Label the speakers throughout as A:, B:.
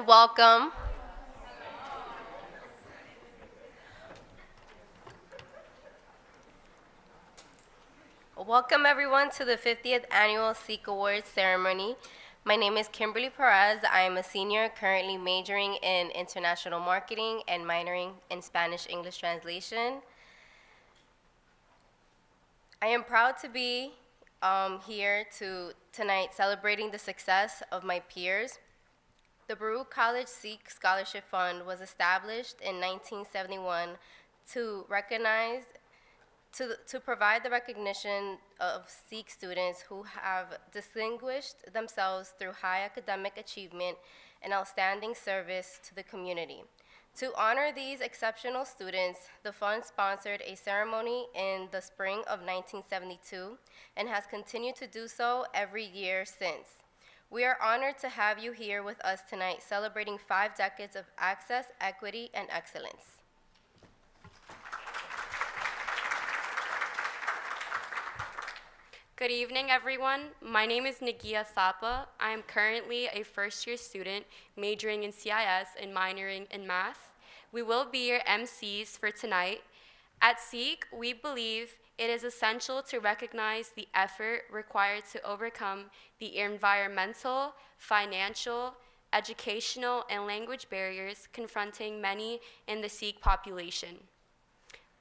A: welcome. Welcome everyone to the 50th Annual Seek Awards ceremony. My name is Kimberly Perez. I am a senior currently majoring in international marketing and minoring in Spanish-English translation. I am proud to be here tonight celebrating the success of my peers. The Baruch College Sikh Scholarship Fund was established in 1971 to provide the recognition of Sikh students who have distinguished themselves through high academic achievement and outstanding service to the community. To honor these exceptional students, the fund sponsored a ceremony in the spring of 1972 and has continued to do so every year since. We are honored to have you here with us tonight, celebrating 5 decades of access, equity, and excellence.
B: Good evening, everyone. My name is Nagia Thapa. I am currently a first-year student majoring in CIS and minoring in math. We will be your MCs for tonight. At Seek, we believe it is essential to recognize the effort required to overcome the environmental, financial, educational, and language barriers confronting many in the Sikh population.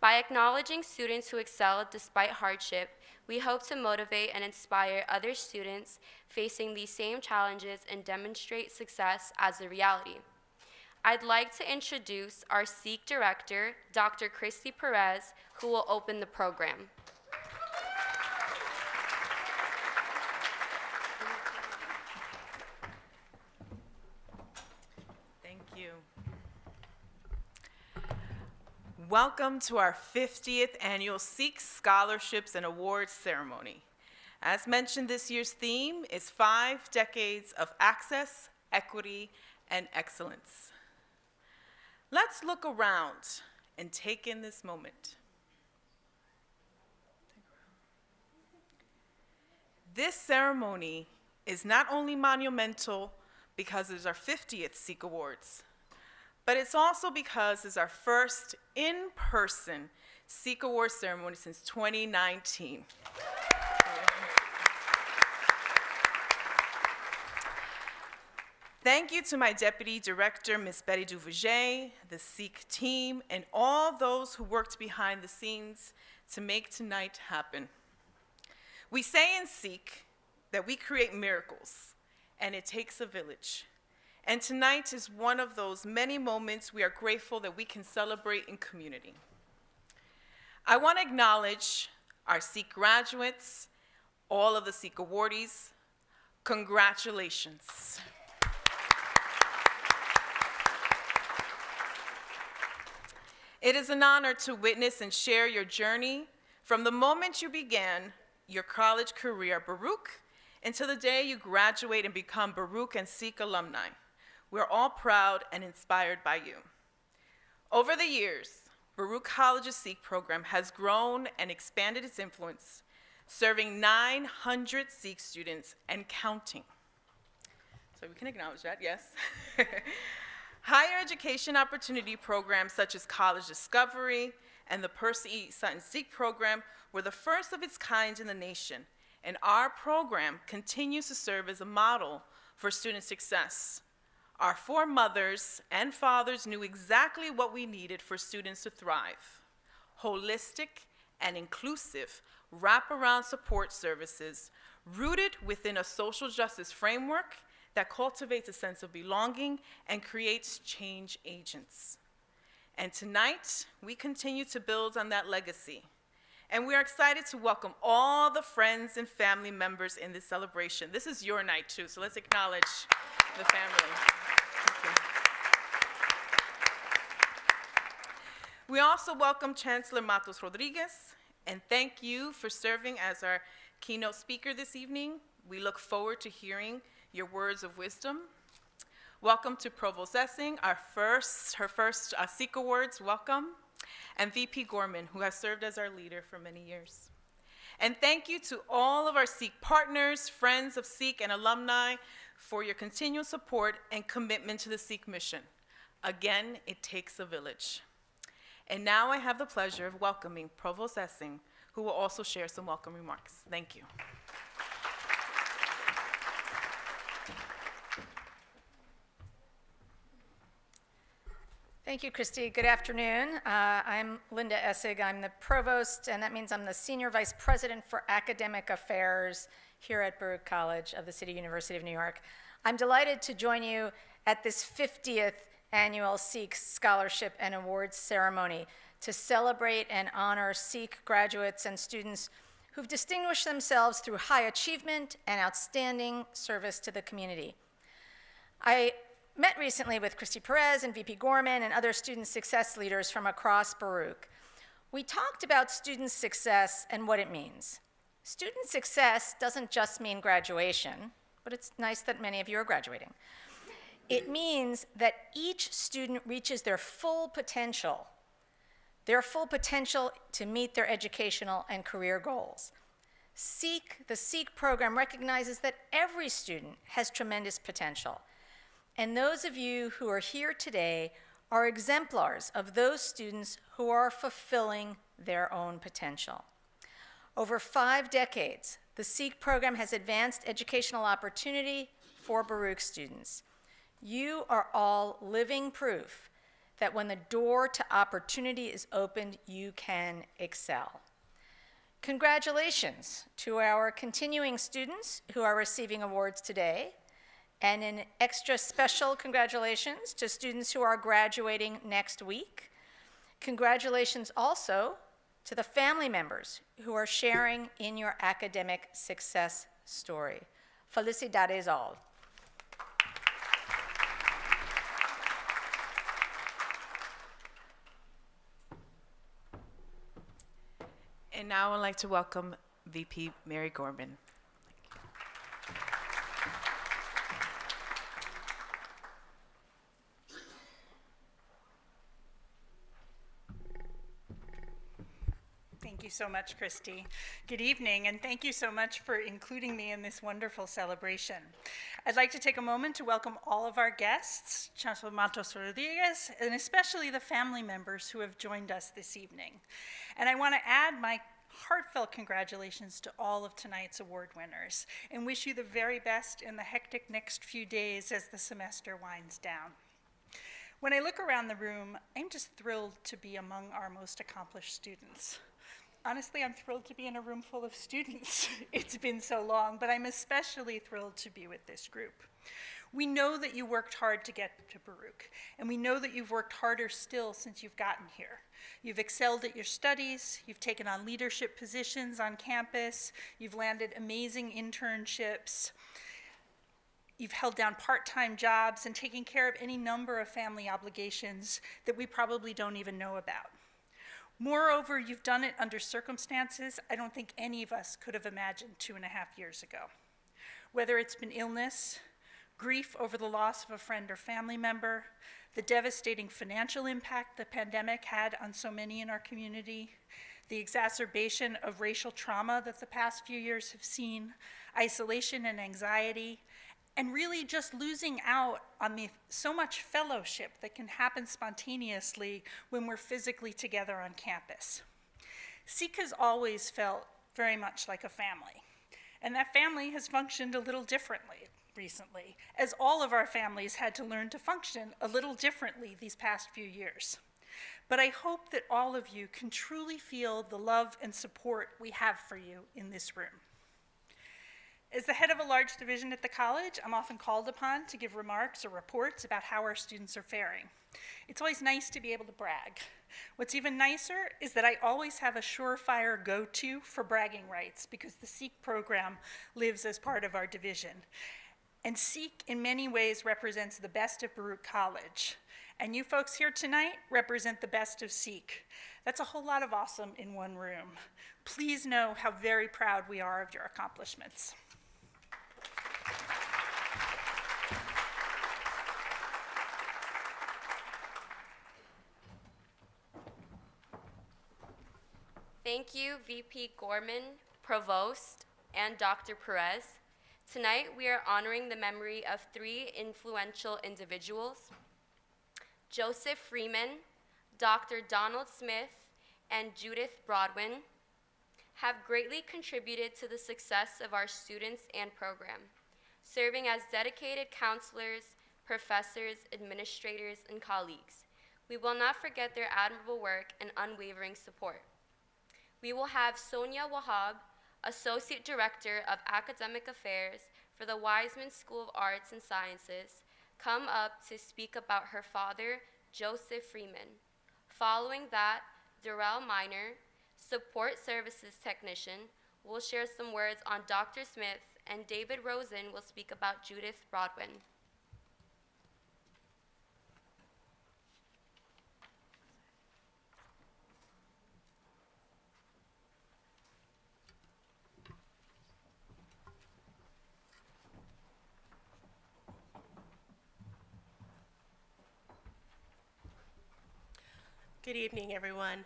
B: By acknowledging students who excel despite hardship, we hope to motivate and inspire other students facing these same challenges and demonstrate success as a reality. I'd like to introduce our Sikh director, Dr. Perez, who will open the program.
C: Thank you. Welcome to our 50th Annual Sikh Scholarships and Awards ceremony. As mentioned, this year's theme is 5 decades of access, equity, and excellence. Let's look around and take in this moment. This ceremony is not only monumental because it is our 50th Sikh Awards, but it's also because it's our first in-person Sikh Awards ceremony since 2019. Thank you to my Deputy Director, Ms. Betty Duverger, the Sikh team, and all those who worked behind the scenes to make tonight happen. We say in Sikh that we create miracles, and it takes a village. And tonight is one of those many moments we are grateful that we can celebrate in community. I want to acknowledge our Sikh graduates, all of the Sikh awardees. Congratulations. It is an honor to witness and share your journey from the moment you began your college career at Baruch until the day you graduate and become Baruch and Sikh alumni. We're all proud and inspired by you. Over the years, Baruch College's Sikh program has grown and expanded its influence, serving 900 Sikh students and counting. So we can acknowledge that, yes. Higher education opportunity programs such as College Discovery and the Percy Sutton Sikh program were the first of its kind in the nation, and our program continues to serve as a model for student success. Our foremothers and fathers knew exactly what we needed for students to thrive: holistic and inclusive wraparound support services rooted within a social justice framework that cultivates a sense of belonging and creates change agents. And tonight, we continue to build on that legacy. And we are excited to welcome all the friends and family members in this celebration. This is your night too, so let's acknowledge the family. Thank you. We also welcome Chancellor Matos Rodriguez, and thank you for serving as our keynote speaker this evening. We look forward to hearing your words of wisdom. Welcome to Provost Essex, her first Sikh Awards, welcome. And VP Gorman, who has served as our leader for many years. And thank you to all of our Sikh partners, friends of Sikh, and alumni for your continued support and commitment to the Sikh mission. Again, it takes a village. And now I have the pleasure of welcoming Provost Essex, who will also share some welcome remarks. Thank you.
D: Thank you, Christy. Good afternoon. I'm Linda Essig. I'm the provost, and that means I'm the senior vice president for academic affairs here at Baruch College of the City University of New York. I'm delighted to join you at this 50th annual Sikh Scholarship and Awards ceremony to celebrate and honor Sikh graduates and students who've distinguished themselves through high achievement and outstanding service to the community. I met recently with Christy Perez and VP Gorman and other student success leaders from across Baruch. We talked about student success and what it means. Student success doesn't just mean graduation, but it's nice that many of you are graduating. It means that each student reaches their full potential to meet their educational and career goals. The Sikh program recognizes that every student has tremendous potential. And those of you who are here today are exemplars of those students who are fulfilling their own potential. Over 5 decades, the Sikh program has advanced educational opportunity for Baruch students. You are all living proof that when the door to opportunity is opened, you can excel. Congratulations to our continuing students who are receiving awards today, and an extra special congratulations to students who are graduating next week. Congratulations also to the family members who are sharing in your academic success story. Felicidades all.
C: And now I'd like to welcome VP Mary Gorman.
E: Thank you so much, Christy. Good evening, and thank you so much for including me in this wonderful celebration. I'd like to take a moment to welcome all of our guests, Chancellor Matos, Reyes, and especially the family members who have joined us this evening. And I want to add my heartfelt congratulations to all of tonight's award winners and wish you the very best in the hectic next few days as the semester winds down. When I look around the room, I'm just thrilled to be among our most accomplished students. Honestly, I'm thrilled to be in a room full of students. It's been so long, but I'm especially thrilled to be with this group. We know that you worked hard to get to Baruch, and we know that you've worked harder still since you've gotten here. You've excelled at your studies, you've taken on leadership positions on campus, you've landed amazing internships, you've held down part-time jobs and taken care of any number of family obligations that we probably don't even know about. Moreover, you've done it under circumstances I don't think any of us could have imagined 2.5 years ago. Whether it's been illness, grief over the loss of a friend or family member, the devastating financial impact the pandemic had on so many in our community, the exacerbation of racial trauma that the past few years have seen, isolation and anxiety, and really just losing out on so much fellowship that can happen spontaneously when we're physically together on campus. Sikh has always felt very much like a family, and that family has functioned a little differently recently, as all of our families had to learn to function a little differently these past few years. But I hope that all of you can truly feel the love and support we have for you in this room. As the head of a large division at the college, I'm often called upon to give remarks or reports about how our students are faring. It's always nice to be able to brag. What's even nicer is that I always have a surefire go-to for bragging rights because the Sikh program lives as part of our division. And Sikh in many ways represents the best of Baruch College. And you folks here tonight represent the best of Sikh. That's a whole lot of awesome in one room. Please know how very proud we are of your accomplishments.
B: Thank you, VP Gorman, Provost, and Dr. Perez. Tonight, we are honoring the memory of 3 influential individuals: Joseph Freeman, Dr. Donald Smith, and Judith Broadwin have greatly contributed to the success of our students and program, serving as dedicated counselors, professors, administrators, and colleagues. We will not forget their admirable work and unwavering support. We will have Sonia Wahab, Associate Director of Academic Affairs for the Wiseman School of Arts and Sciences, come up to speak about her father, Joseph Freeman. Following that, Darrell Miner, Support Services Technician, will share some words on Dr. Smith, and David Rosen will speak about Judith Broadwin.
F: Good evening, everyone.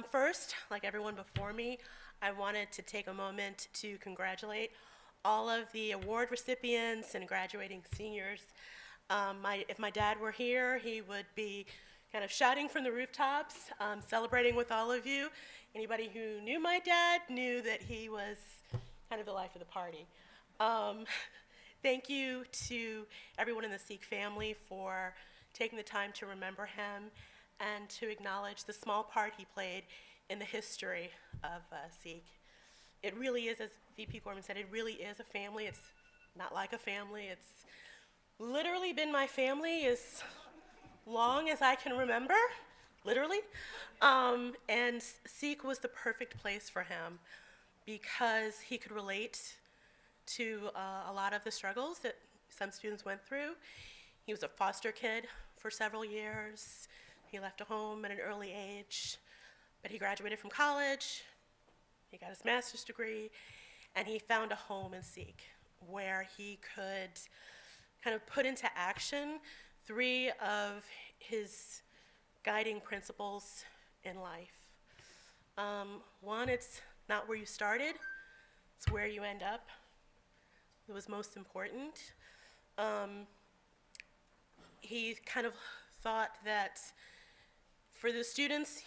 F: First, like everyone before me, I wanted to take a moment to congratulate all of the award recipients and graduating seniors. If my dad were here, he would be kind of shouting from the rooftops, celebrating with all of you. Anybody who knew my dad knew that he was kind of the life of the party. Thank you to everyone in the Essig family for taking the time to remember him and to acknowledge the small part he played in the history of Essig. It really is, as VP Gorman said, it really is a family. It's not like a family. It's literally been my family as long as I can remember, literally. And Essig was the perfect place for him because he could relate to a lot of the struggles that some students went through. He was a foster kid for several years. He left a home at an early age, but he graduated from college, he got his master's degree, and he found a home in Essig where he could kind of put into action 3 of his guiding principles in life. One, it's not where you started, it's where you end up. It was most important. He kind of thought that for the students,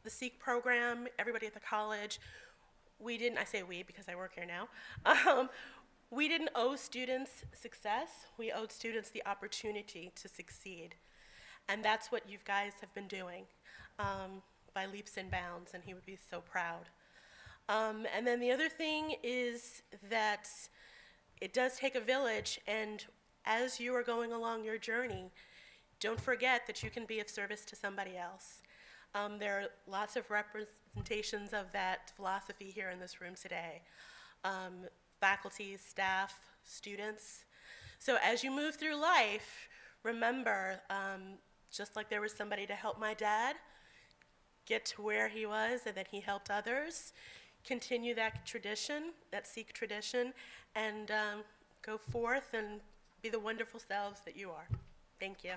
F: the Essig program, everybody at the college, I say we because I work here now, we didn't owe students success, we owed students the opportunity to succeed. And that's what you guys have been doing by leaps and bounds, and he would be so proud. And then the other thing is that it does take a village, and as you are going along your journey, don't forget that you can be of service to somebody else. There are lots of representations of that philosophy here in this room today. Faculty, staff, students. So as you move through life, remember, just like there was somebody to help my dad get to where he was and that he helped others, continue that tradition, that Essig tradition, and go forth and be the wonderful selves that you are. Thank you.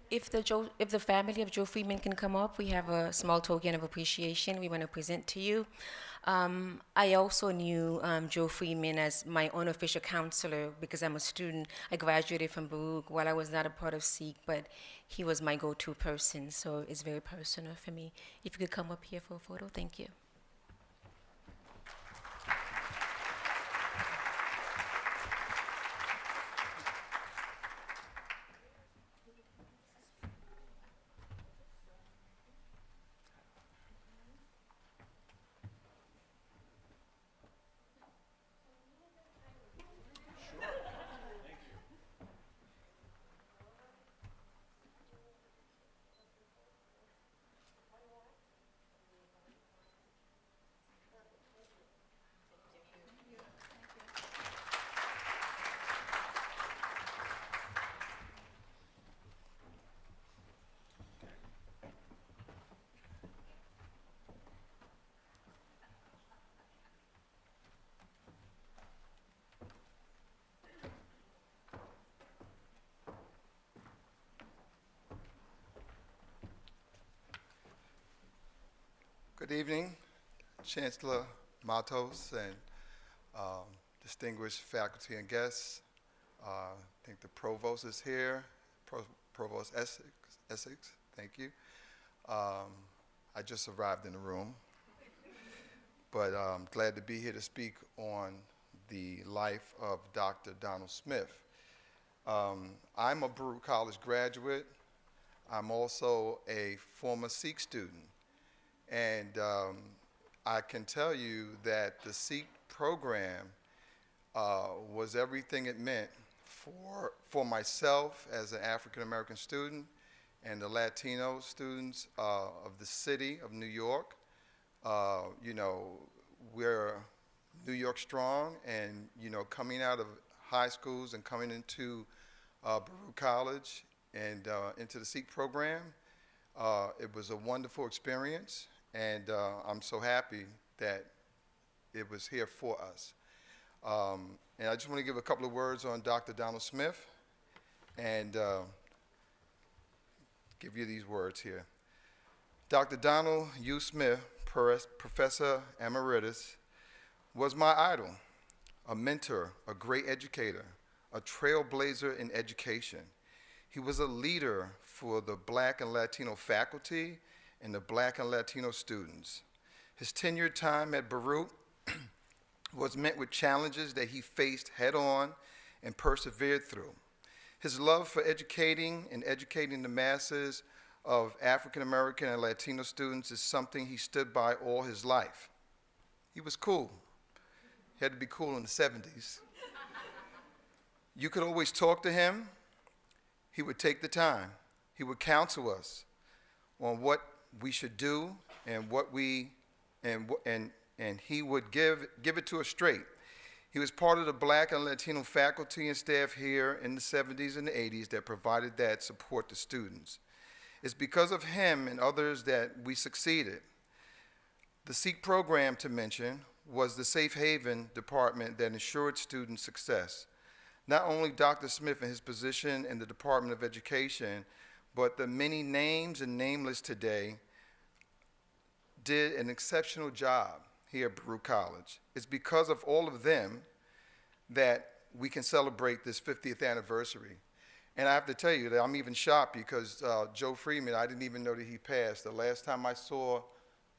G: If the family of Joe Freeman can come up, we have a small token of appreciation we want to present to you. I also knew Joe Freeman as my unofficial counselor because I'm a student. I graduated from Baruch while I was not a part of Essig, but he was my go-to person, so it's very personal for me. If you could come up here for a photo, thank you.
H: Good evening, Chancellor Matos and distinguished faculty and guests. I think the Provost is here, Provost Essex, thank you. I just arrived in the room, but I'm glad to be here to speak on the life of Dr. Donald Smith. I'm a Baruch College graduate. I'm also a former Sikh student. And I can tell you that the Sikh program was everything it meant for myself as an African-American student and the Latino students of the city of New York. You know, we're New York strong, and, you know, coming out of high schools and coming into Baruch College and into the Sikh program, it was a wonderful experience, and I'm so happy that it was here for us. And I just want to give a couple of words on Dr. Donald Smith and give you these words here. Dr. Donald U. Smith, Professor Emeritus, was my idol, a mentor, a great educator, a trailblazer in education. He was a leader for the Black and Latino faculty and the Black and Latino students. His tenured time at Baruch was met with challenges that he faced head-on and persevered through. His love for educating the masses of African American and Latino students is something he stood by all his life. He was cool. He had to be cool in the 70s. You could always talk to him. He would take the time. He would counsel us on what we should do and and he would give it to us straight. He was part of the Black and Latino faculty and staff here in the 70s and the 80s that provided that support to students. It's because of him and others that we succeeded. The Sikh program, to mention, was the safe haven department that ensured student success. Not only Dr. Smith and his position in the Department of Education, but the many names and nameless today did an exceptional job here at Baruch College. It's because of all of them that we can celebrate this 50th anniversary. And I have to tell you that I'm even shocked because Joe Freeman, I didn't even know that he passed. The last time I saw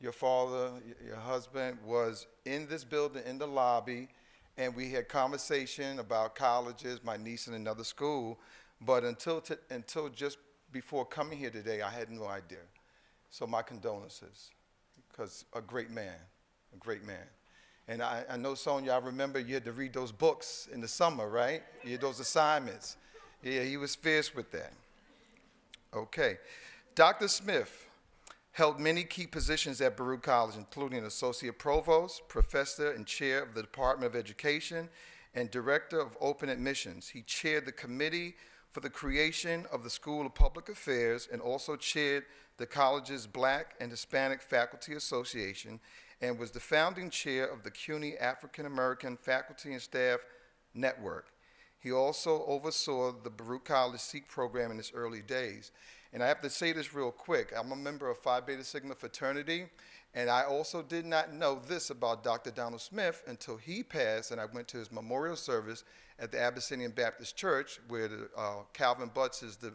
H: your father, your husband, was in this building, in the lobby, and we had conversation about colleges, my niece in another school, but until just before coming here today, I had no idea. So my condolences, because a great man. A great man. And I know, Sonia, I remember you had to read those books in the summer, right? You had those assignments. Yeah, he was fierce with that. Okay. Dr. Smith held many key positions at Baruch College, including Associate Provost, Professor and Chair of the Department of Education, and Director of Open Admissions. He chaired the committee for the creation of the School of Public Affairs and also chaired the college's Black and Hispanic Faculty Association, and was the founding chair of the CUNY African American Faculty and Staff Network. He also oversaw the Baruch College Sikh program in its early days. And I have to say this real quick. I'm a member of Phi Beta Sigma fraternity, and I also did not know this about Dr. Donald Smith until he passed, and I went to his memorial service at the Abyssinian Baptist Church, where Calvin Butts is the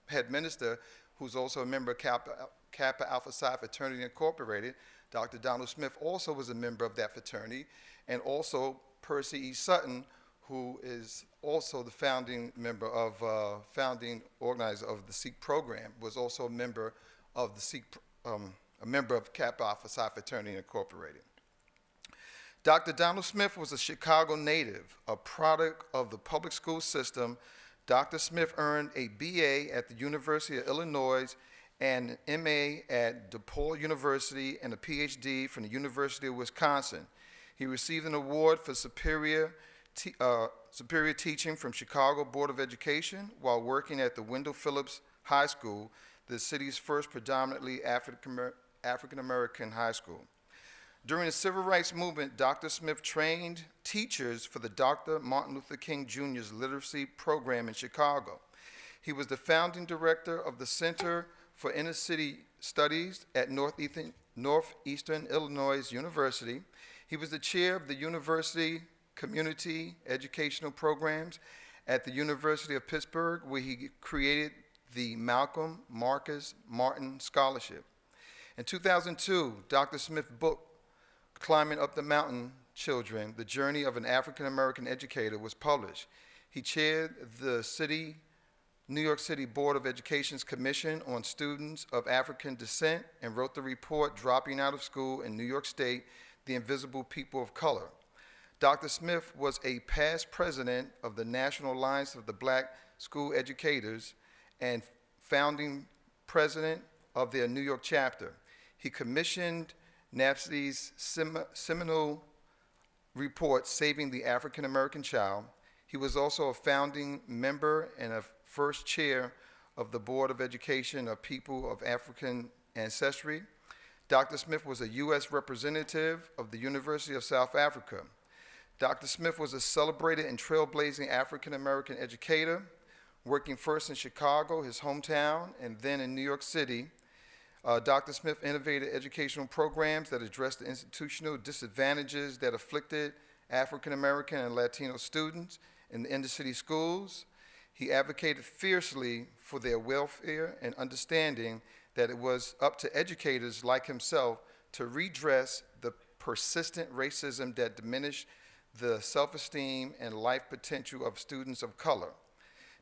H: head minister, who's also a member of Kappa Alpha Psi Fraternity Incorporated. Dr. Donald Smith also was a member of that fraternity, and also Percy E. Sutton, who is also the founding organizer of the Sikh program, was also a member of the Sikh, a member of Kappa Alpha Psi Fraternity Incorporated. Dr. Donald Smith was a Chicago native, a product of the public school system. Dr. Smith earned a BA at the University of Illinois and an MA at DePaul University and a PhD from the University of Wisconsin. He received an award for superior teaching from Chicago Board of Education while working at the Wendell Phillips High School, the city's first predominantly African-American high school. During the Civil Rights Movement, Dr. Smith trained teachers for the Dr. Martin Luther King Jr.'s literacy program in Chicago. He was the founding director of the Center for Inner City Studies at Northeastern Illinois University. He was the chair of the University Community Educational Programs at the University of Pittsburgh, where he created the Malcolm Marcus Martin Scholarship. In 2002, Dr. Smith's book, Climbing Up the Mountain Children, The Journey of an African American Educator, was published. He chaired the New York City Board of Education's Commission on Students of African Descent and wrote the report, Dropping Out of School in New York State, The Invisible People of Color. Dr. Smith was a past president of the National Alliance of the Black School Educators and founding president of their New York chapter. He commissioned NAPSI's seminal report, Saving the African American Child. He was also a founding member and a first chair of the Board of Education of People of African Ancestry. Dr. Smith was a U.S. representative of the University of South Africa. Dr. Smith was a celebrated and trailblazing African American educator, working first in Chicago, his hometown, and then in New York City. Dr. Smith innovated educational programs that addressed the institutional disadvantages that afflicted African American and Latino students in the inner-city schools. He advocated fiercely for their welfare and understanding that it was up to educators like himself to redress the persistent racism that diminished the self-esteem and life potential of students of color.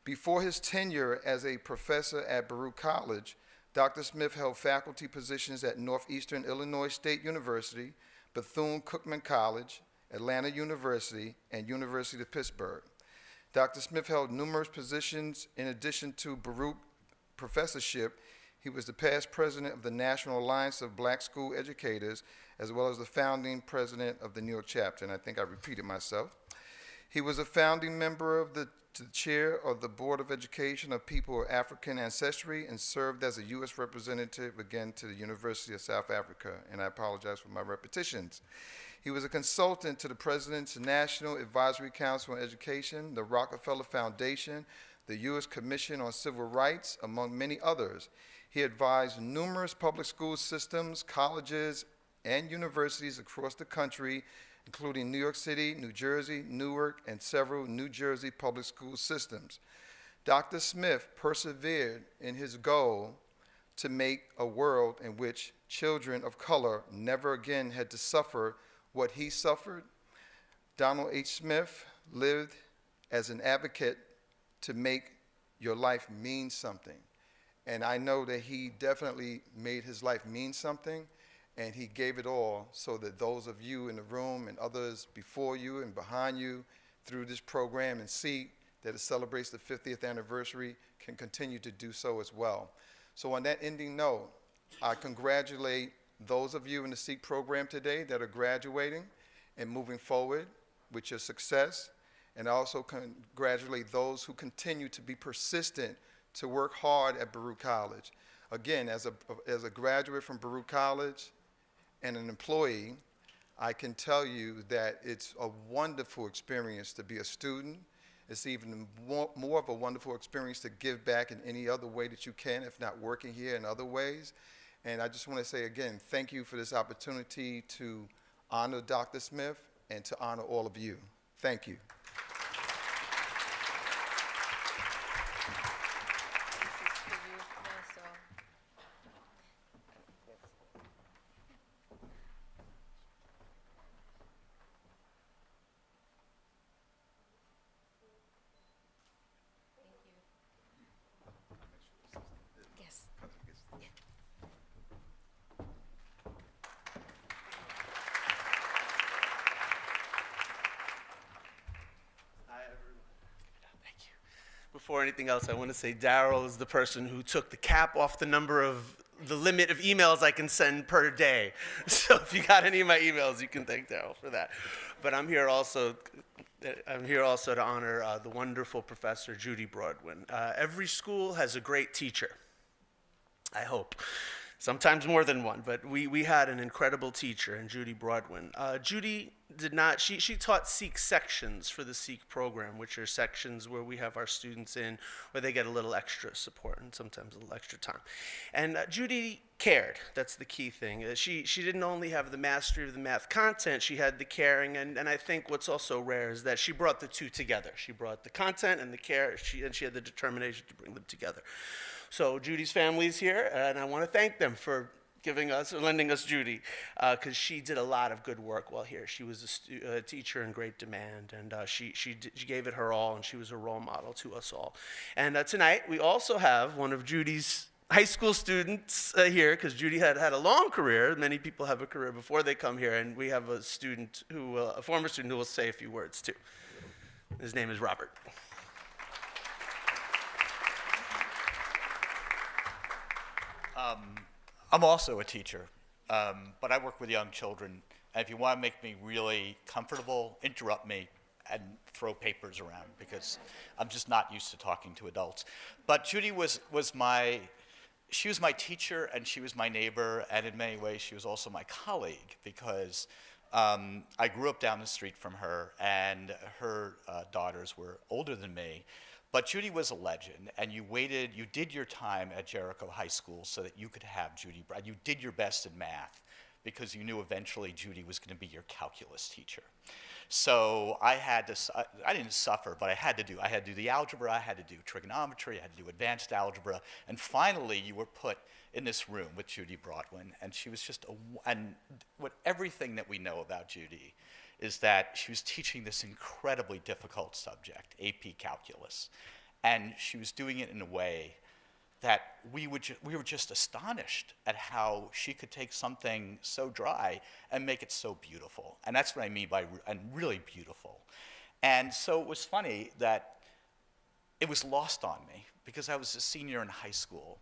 H: Before his tenure as a professor at Baruch College, Dr. Smith held faculty positions at Northeastern Illinois State University, Bethune-Cookman College, Atlanta University, and University of Pittsburgh. Dr. Smith held numerous positions in addition to Baruch professorship. He was the past president of the National Alliance of Black School Educators, as well as the founding president of the New York chapter, and I think I repeated myself. He was a founding member of the chair of the Board of Education of People of African Ancestry and served as a U.S. representative, again, to the University of South Africa, and I apologize for my repetitions. He was a consultant to the President's National Advisory Council on Education, the Rockefeller Foundation, the U.S. Commission on Civil Rights, among many others. He advised numerous public school systems, colleges, and universities across the country, including New York City, New Jersey, Newark, and several New Jersey public school systems. Dr. Smith persevered in his goal to make a world in which children of color never again had to suffer what he suffered. Donald H. Smith lived as an advocate to make your life mean something. And I know that he definitely made his life mean something, and he gave it all so that those of you in the room and others before you and behind you through this program and see that it celebrates the 50th anniversary can continue to do so as well. So on that ending note, I congratulate those of you in the SEEK program today that are graduating and moving forward with your success, and I also congratulate those who continue to be persistent to work hard at Baruch College. Again, as a graduate from Baruch College and an employee, I can tell you that it's a wonderful experience to be a student. It's even more of a wonderful experience to give back in any other way that you can, if not working here in other ways. And I just want to say again, thank you for this opportunity to honor Dr. Smith and to honor all of you. Thank you.
I: Before anything else, I want to say Daryl is the person who took the cap off the limit of emails I can send per day. So if you got any of my emails, you can thank Daryl for that. But I'm here also to honor the wonderful professor, Judy Broadwin. Every school has a great teacher, I hope. sometimes more than one, but we had an incredible teacher in Judy Broadwin. Judy did not, she taught Sikh sections for the Sikh program, which are sections where we have our students in, where they get a little extra support and sometimes a little extra time. And Judy cared, that's the key thing. She didn't only have the mastery of the math content, she had the caring, and I think what's also rare is that she brought the two together. She brought the content and the care, and she had the determination to bring them together. So Judy's family's here, and I want to thank them for giving us, or lending us Judy, because she did a lot of good work while here. She was a teacher in great demand, and she gave it her all, and she was a role model to us all. And tonight, we also have one of Judy's high school students here, because Judy had a long career. Many people have a career before they come here, and we have a student who, a former student who will say a few words too. His name is Robert.
J: I'm also a teacher, but I work with young children. And if you want to make me really comfortable, interrupt me and throw papers around, because I'm just not used to talking to adults. But Judy was my teacher, and she was my neighbor, and in many ways she was also my colleague, because I grew up down the street from her, and her daughters were older than me. But Judy was a legend, and you did your time at Jericho High School so that you could have Judy. You did your best in math because you knew eventually Judy was going to be your calculus teacher. So I didn't suffer, but I had to do the algebra, I had to do trigonometry, I had to do advanced algebra, and finally you were put in this room with Judy Broadwin, and she was just everything that we know about Judy is that she was teaching this incredibly difficult subject, AP Calculus. And she was doing it in a way that we were just astonished at how she could take something so dry and make it so beautiful. And that's what I mean by and really beautiful. And so it was funny that it was lost on me because I was a senior in high school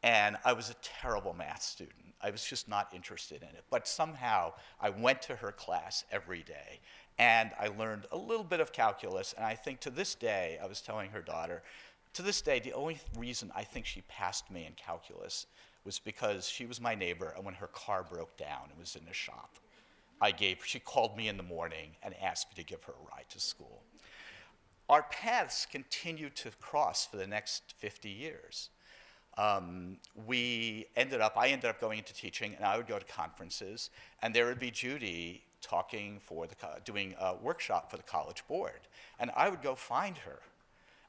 J: and I was a terrible math student. I was just not interested in it. But somehow I went to her class every day and I learned a little bit of calculus. And I think to this day, I was telling her daughter, to this day, the only reason I think she passed me in calculus was because she was my neighbor, and when her car broke down and was in the shop, she called me in the morning and asked me to give her a ride to school. Our paths continued to cross for the next 50 years. I ended up going into teaching, and I would go to conferences, and there would be Judy talking doing a workshop for the college board, and I would go find her.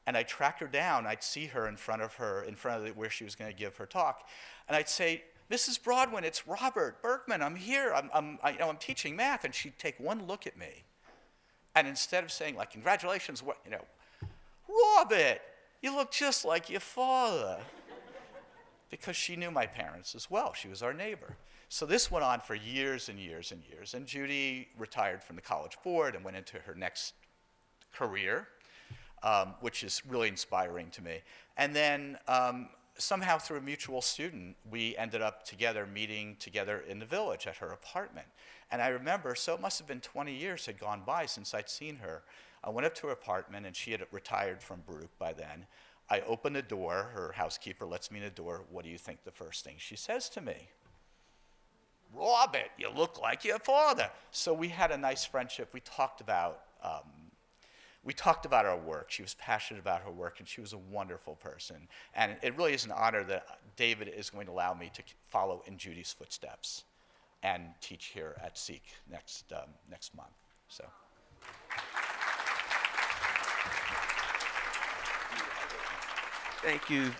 J: And I'd track her down. I'd see her in front of where she was going to give her talk. And I'd say, "Mrs. Broadwin, it's Robert Berkman. I'm here. I'm teaching math." And she'd take one look at me. And instead of saying, like, "Congratulations, Robert, you look just like your father." Because she knew my parents as well. She was our neighbor. So this went on for years and years and years. And Judy retired from the college board and went into her next career. Which is really inspiring to me. And then somehow through a mutual student, we ended up meeting together in the village at her apartment. And I remember, so it must have been 20 years had gone by since I'd seen her. I went up to her apartment, and she had retired from Baruch by then. I opened the door, her housekeeper lets me in the door. "What do you think the first thing she says to me?" "Robert, you look like your father." So we had a nice friendship. We talked about our work. She was passionate about her work, and she was a wonderful person. And it really is an honor that David is going to allow me to follow in Judy's footsteps and teach here at Essig next month. So.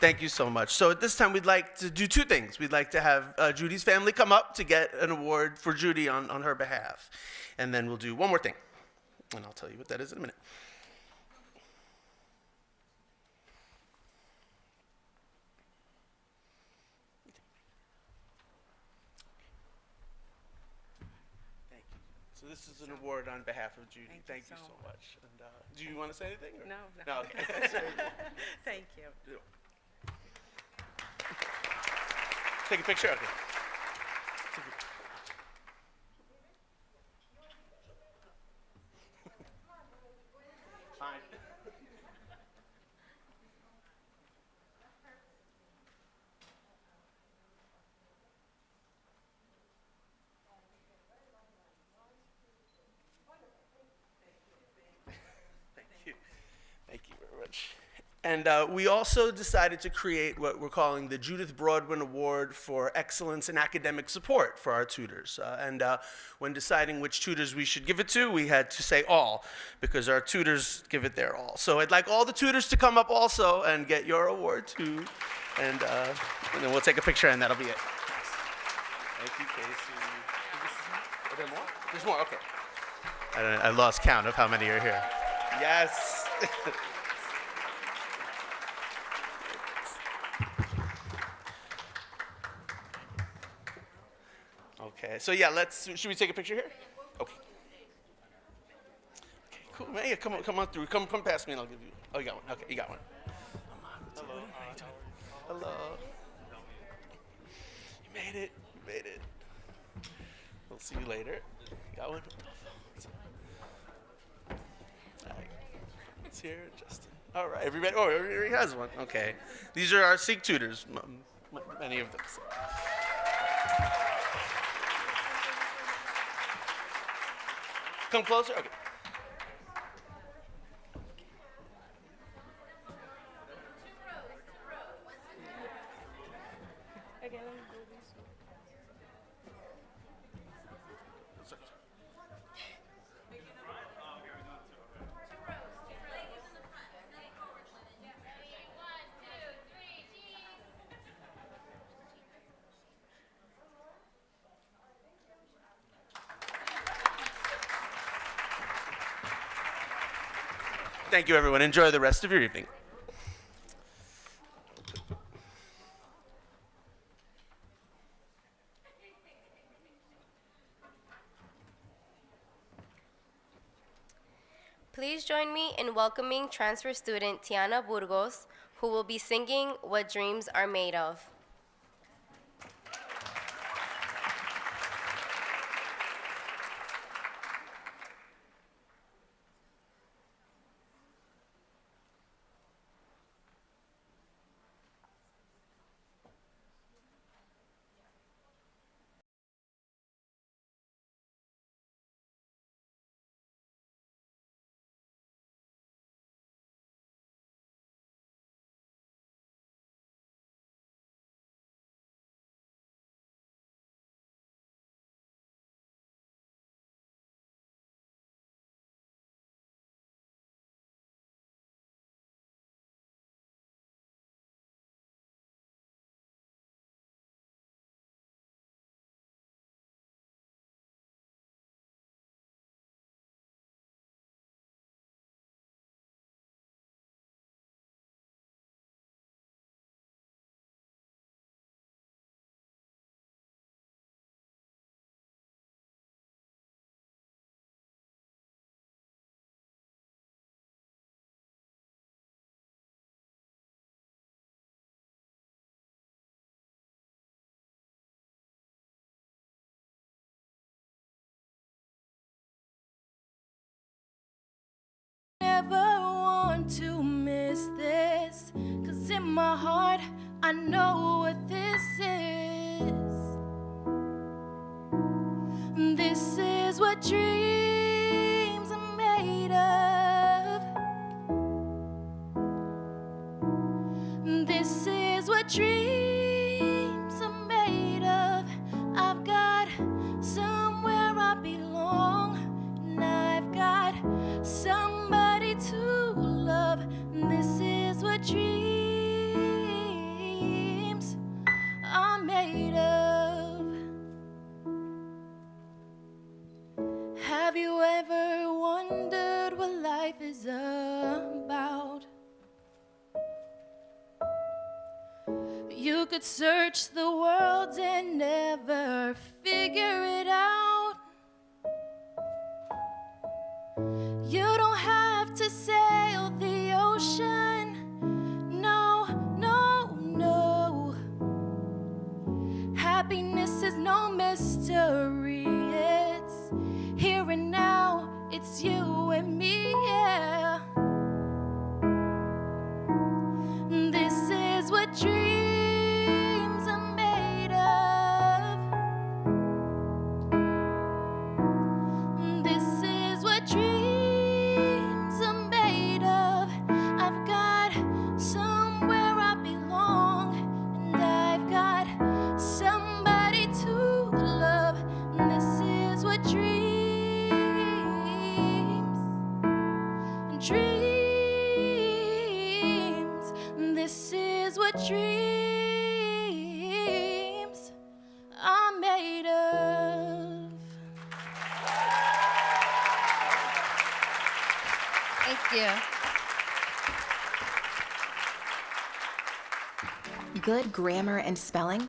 I: Thank you so much. So at this time, we'd like to do two things. We'd like to have Judy's family come up to get an award for Judy on her behalf. And then we'll do one more thing, and I'll tell you what that is in a minute. So this is an award on behalf of Judy. Thank you so much. And do you want to say anything? Or?
K: No.
I: Okay.
K: Thank you.
I: Take a picture? Okay. Fine. Thank you very much. And we also decided to create what we're calling the Judith Broadwin Award for Excellence in Academic Support for our tutors. When deciding which tutors we should give it to, we had to say all, because our tutors give it their all. So I'd like all the tutors to come up also and get your award too. And then we'll take a picture and that'll be it. Thank you, Casey. Are there more? There's more, okay. I lost count of how many are here. Yes. Okay, so yeah, should we take a picture here? Okay. Okay, cool. Man, yeah, come on through. Come past me and I'll give you. Oh, you got one. Okay, you got one. Hello. How you doing? Hello. You made it. You made it. We'll see you later. You got one? All right. It's here, Justin. All right, everybody. Oh, everybody has one. Okay. These are our Sikh tutors, many of them. So. Come closer? Okay. Thank you, everyone. Enjoy the rest of your evening.
A: Please join me in welcoming transfer student Tiana Burgos, who will be singing What Dreams Are Made Of.
L: Never want to miss this, 'cause in my heart I know what this is. This is what dreams are made of. This is what dreams are made of. I've got somewhere I belong, and I've got somebody to love. This is what dreams are made of. Have you ever wondered what life is about? You could search the world and never figure it out. You don't have to sail the ocean. No, no, no. Happiness is no mystery. It's here and now. It's you and me, yeah. This is what dreams are made of. This is what dreams are made of. dreams. This is what dreams are made of.
M: Thank you.
N: Good grammar and spelling?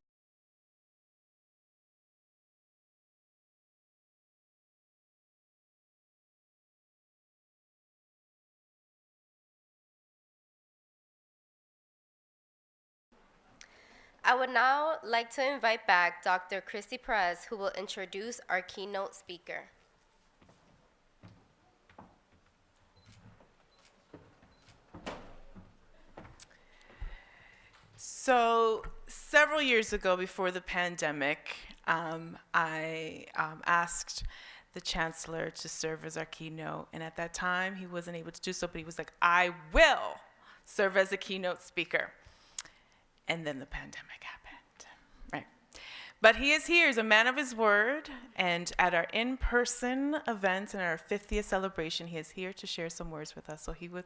A: I would now like to invite back Dr. Perez, who will introduce our keynote speaker.
C: So several years ago, before the pandemic, I asked the Chancellor to serve as our keynote, and at that time, he wasn't able to do so, but he was like, I will serve as a keynote speaker. And then the pandemic happened, right? But he is here, he's a man of his word, and at our in-person event and our 50th celebration, he is here to share some words with us. So he would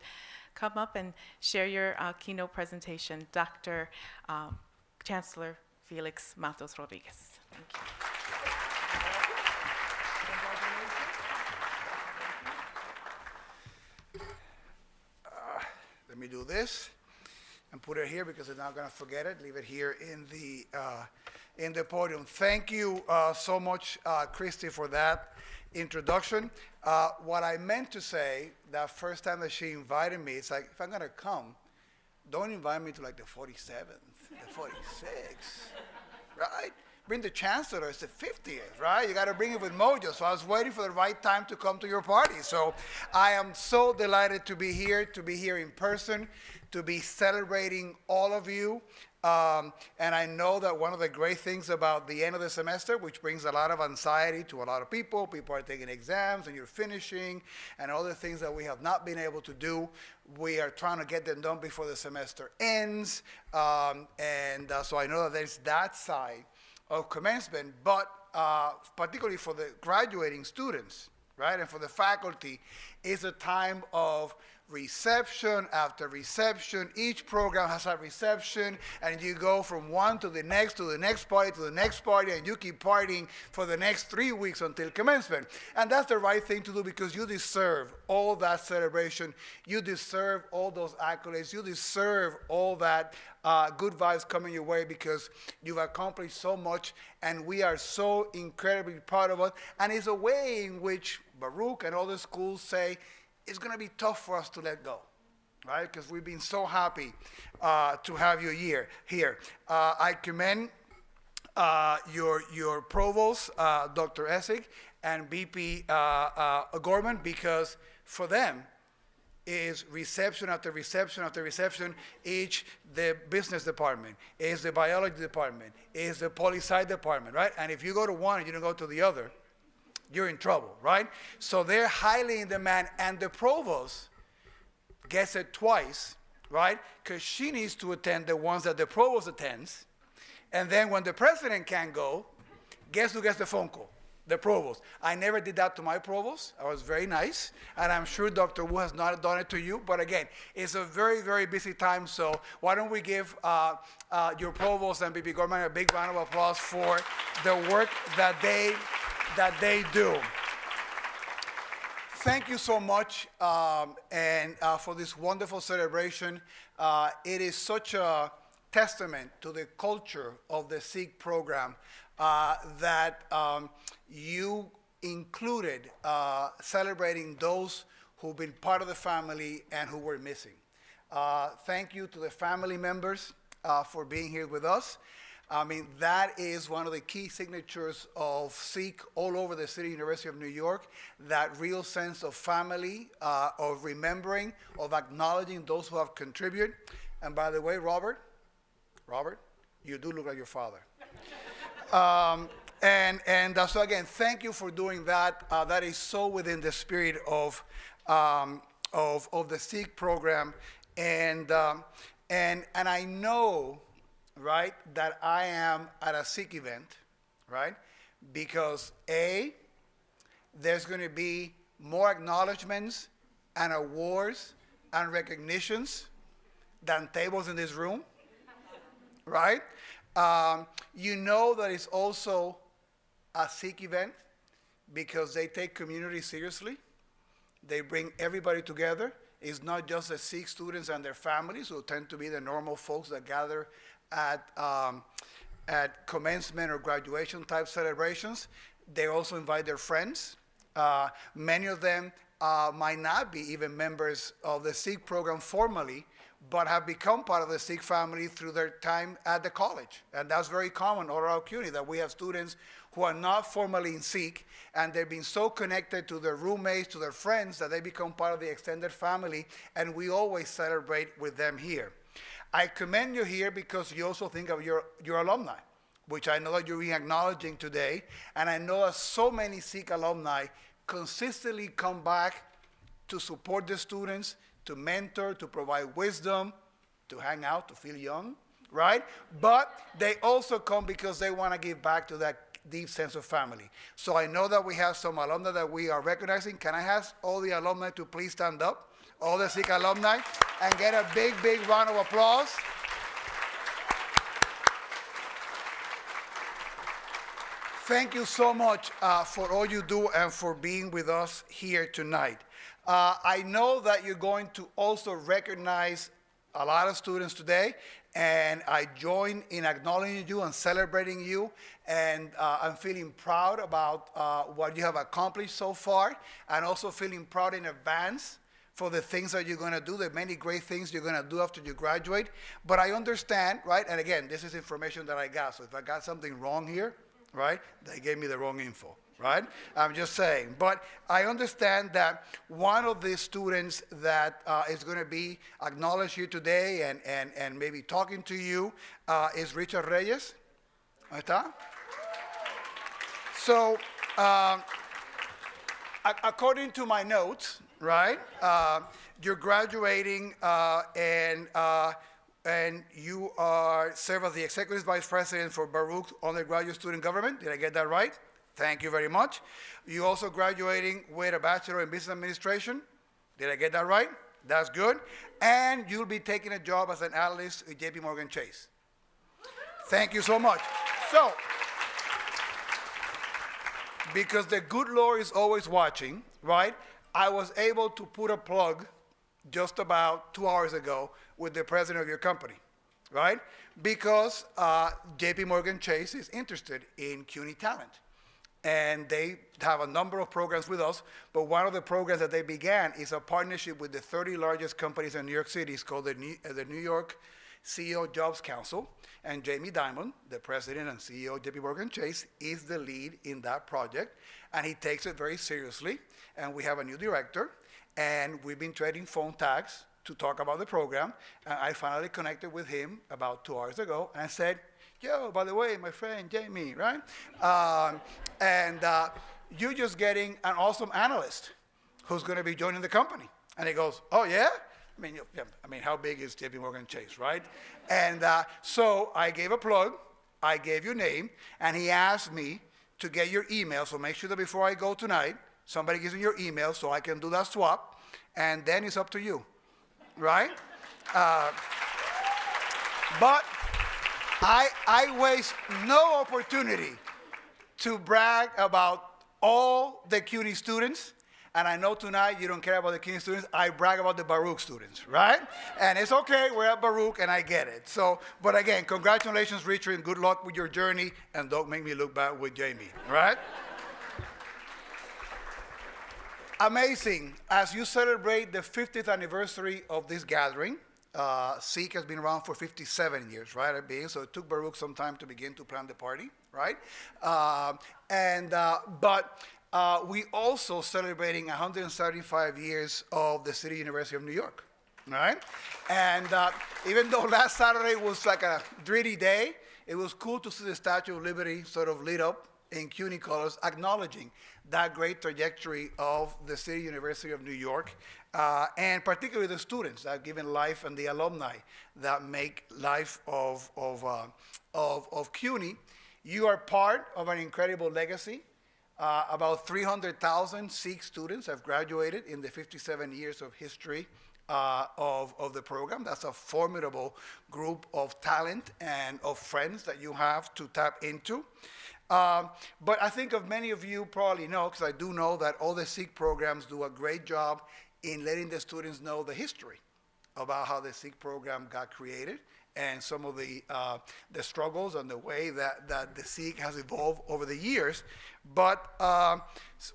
C: come up and share your keynote presentation, Dr. Chancellor Felix Matos Rodriguez. Thank you.
O: Let me do this and put it here because I'm not going to forget it. Leave it here in the podium. Thank you so much, Christy, for that introduction. What I meant to say that first time that she invited me, it's like, if I'm going to come, don't invite me to like the 47th, the 46th, right? Bring the Chancellor, it's the 50th, right? You got to bring it with mojo. So I was waiting for the right time to come to your party. So I am so delighted to be here in person, to be celebrating all of you. And I know that one of the great things about the end of the semester, which brings a lot of anxiety to a lot of people are taking exams and you're finishing, and all the things that we have not been able to do, we are trying to get them done before the semester ends. So I know that there's that side of commencement, but particularly for the graduating students, right, and for the faculty, is a time of reception after reception. Each program has a reception, and you go from one to the next party, to the next party, and you keep partying for the next 3 weeks until commencement. And that's the right thing to do because you deserve all that celebration. You deserve all those accolades. You deserve all that good vibes coming your way because you've accomplished so much, and we are so incredibly proud of it. And it's a way in which Baruch and all the schools say, it's going to be tough for us to let go, right? Because we've been so happy to have you here. I commend your Provost, Dr. Essig, and BP Gorman, because for them is reception after reception after reception. Each, the business department, is the biology department, is the poli-sci department, right? And if you go to one and you don't go to the other, you're in trouble, right? So they're highly in demand, and the provost gets it twice, right? Because she needs to attend the ones that the provost attends, and then when the president can't go, guess who gets the phone call? The provost. I never did that to my provost. I was very nice, and I'm sure Dr. Wu has not done it to you, but again, it's a very, very busy time, so why don't we give your provost and BP Gorman a big round of applause for the work that they do. Thank you so much, for this wonderful celebration. It is such a testament to the culture of the SIG program that you included celebrating those who've been part of the family and who were missing. Thank you to the family members for being here with us. I mean, that is one of the key signatures of SEEK all over the City University of New York, that real sense of family, of remembering, of acknowledging those who have contributed. And by the way, Robert, you do look like your father. So again, thank you for doing that. That is so within the spirit of the SEEK program. And I know, right, that I am at a SIG event, right, because A, there's going to be more acknowledgments and awards and recognitions than tables in this room, right? You know that it's also a Sikh event because they take community seriously. They bring everybody together. It's not just the Sikh students and their families who tend to be the normal folks that gather at commencement or graduation type celebrations. They also invite their friends. Many of them might not be even members of the Sikh program formally, but have become part of the Sikh family through their time at the college. And that's very common all around CUNY, that we have students who are not formally in Sikh, and they've been so connected to their roommates, to their friends, that they become part of the extended family, and we always celebrate with them here. I commend you here because you also think of your alumni, which I know that you're acknowledging today, and I know that so many Sikh alumni consistently come back to support the students, to mentor, to provide wisdom, to hang out, to feel young, right? But they also come because they want to give back to that deep sense of family. So I know that we have some alumni that we are recognizing. Can I ask all the alumni to please stand up, all the Sikh alumni, and get a big, big round of applause? Thank you so much for all you do and for being with us here tonight. I know that you're going to also recognize a lot of students today, and I join in acknowledging you and celebrating you, and I'm feeling proud about what you have accomplished so far, and also feeling proud in advance for the things that you're going to do, the many great things you're going to do after you graduate. But I understand, right, and again, this is information that I got, so if I got something wrong here, right, they gave me the wrong info. Right? I'm just saying. But I understand that one of the students that is going to be acknowledged here today and maybe talking to you is Richard Reyes. Ahí está. So, according to my notes, right, you're graduating and you serve as the Executive Vice President for Baruch Undergraduate Student Government. Did I get that right? Thank you very much. You also graduating with a Bachelor in Business Administration. Did I get that right? That's good. And you'll be taking a job as an analyst at JP Morgan Chase. Thank you so much. So, because the good Lord is always watching, right, I was able to put a plug just about 2 hours ago with the president of your company, right? Because JP Morgan Chase is interested in CUNY talent. And they have a number of programs with us, but one of the programs that they began is a partnership with the 30 largest companies in New York City. It's called the New York CEO Jobs Council, and Jamie Dimon, the president and CEO of JP Morgan Chase, is the lead in that project, and he takes it very seriously, and we have a new director, and we've been trading phone tags to talk about the program, and I finally connected with him about 2 hours ago, and I said, yo, by the way, my friend Jamie, right? You're just getting an awesome analyst who's going to be joining the company. And he goes, oh, yeah? I mean, how big is JP Morgan Chase, right? And so I gave a plug, I gave your name, and he asked me to get your email. So make sure that before I go tonight, somebody gives me your email so I can do that swap, and then it's up to you, right? But I waste no opportunity to brag about all the CUNY students, and I know tonight you don't care about the CUNY students. I brag about the Baruch students, right? And it's okay, we're at Baruch, and I get it. So, but again, congratulations, Richard, and good luck with your journey, and don't make me look bad with Jamie, right? Amazing. As you celebrate the 50th anniversary of this gathering, Sikh has been around for 57 years, right? So it took Baruch some time to begin to plan the party, right? But we also celebrating 175 years of the City University of New York, right? And even though last Saturday was like a dreary day, it was cool to see the Statue of Liberty sort of lit up in CUNY colors, acknowledging that great trajectory of the City University of New York, and particularly the students that have given life and the alumni that make life of CUNY. You are part of an incredible legacy. About 300,000 Sikh students have graduated in the 57 years of history of the program. That's a formidable group of talent and of friends that you have to tap into. But I think many of you probably know, because I do know that all the Sikh programs do a great job in letting the students know the history about how the Sikh program got created and some of the struggles and the way that the Sikh has evolved over the years. But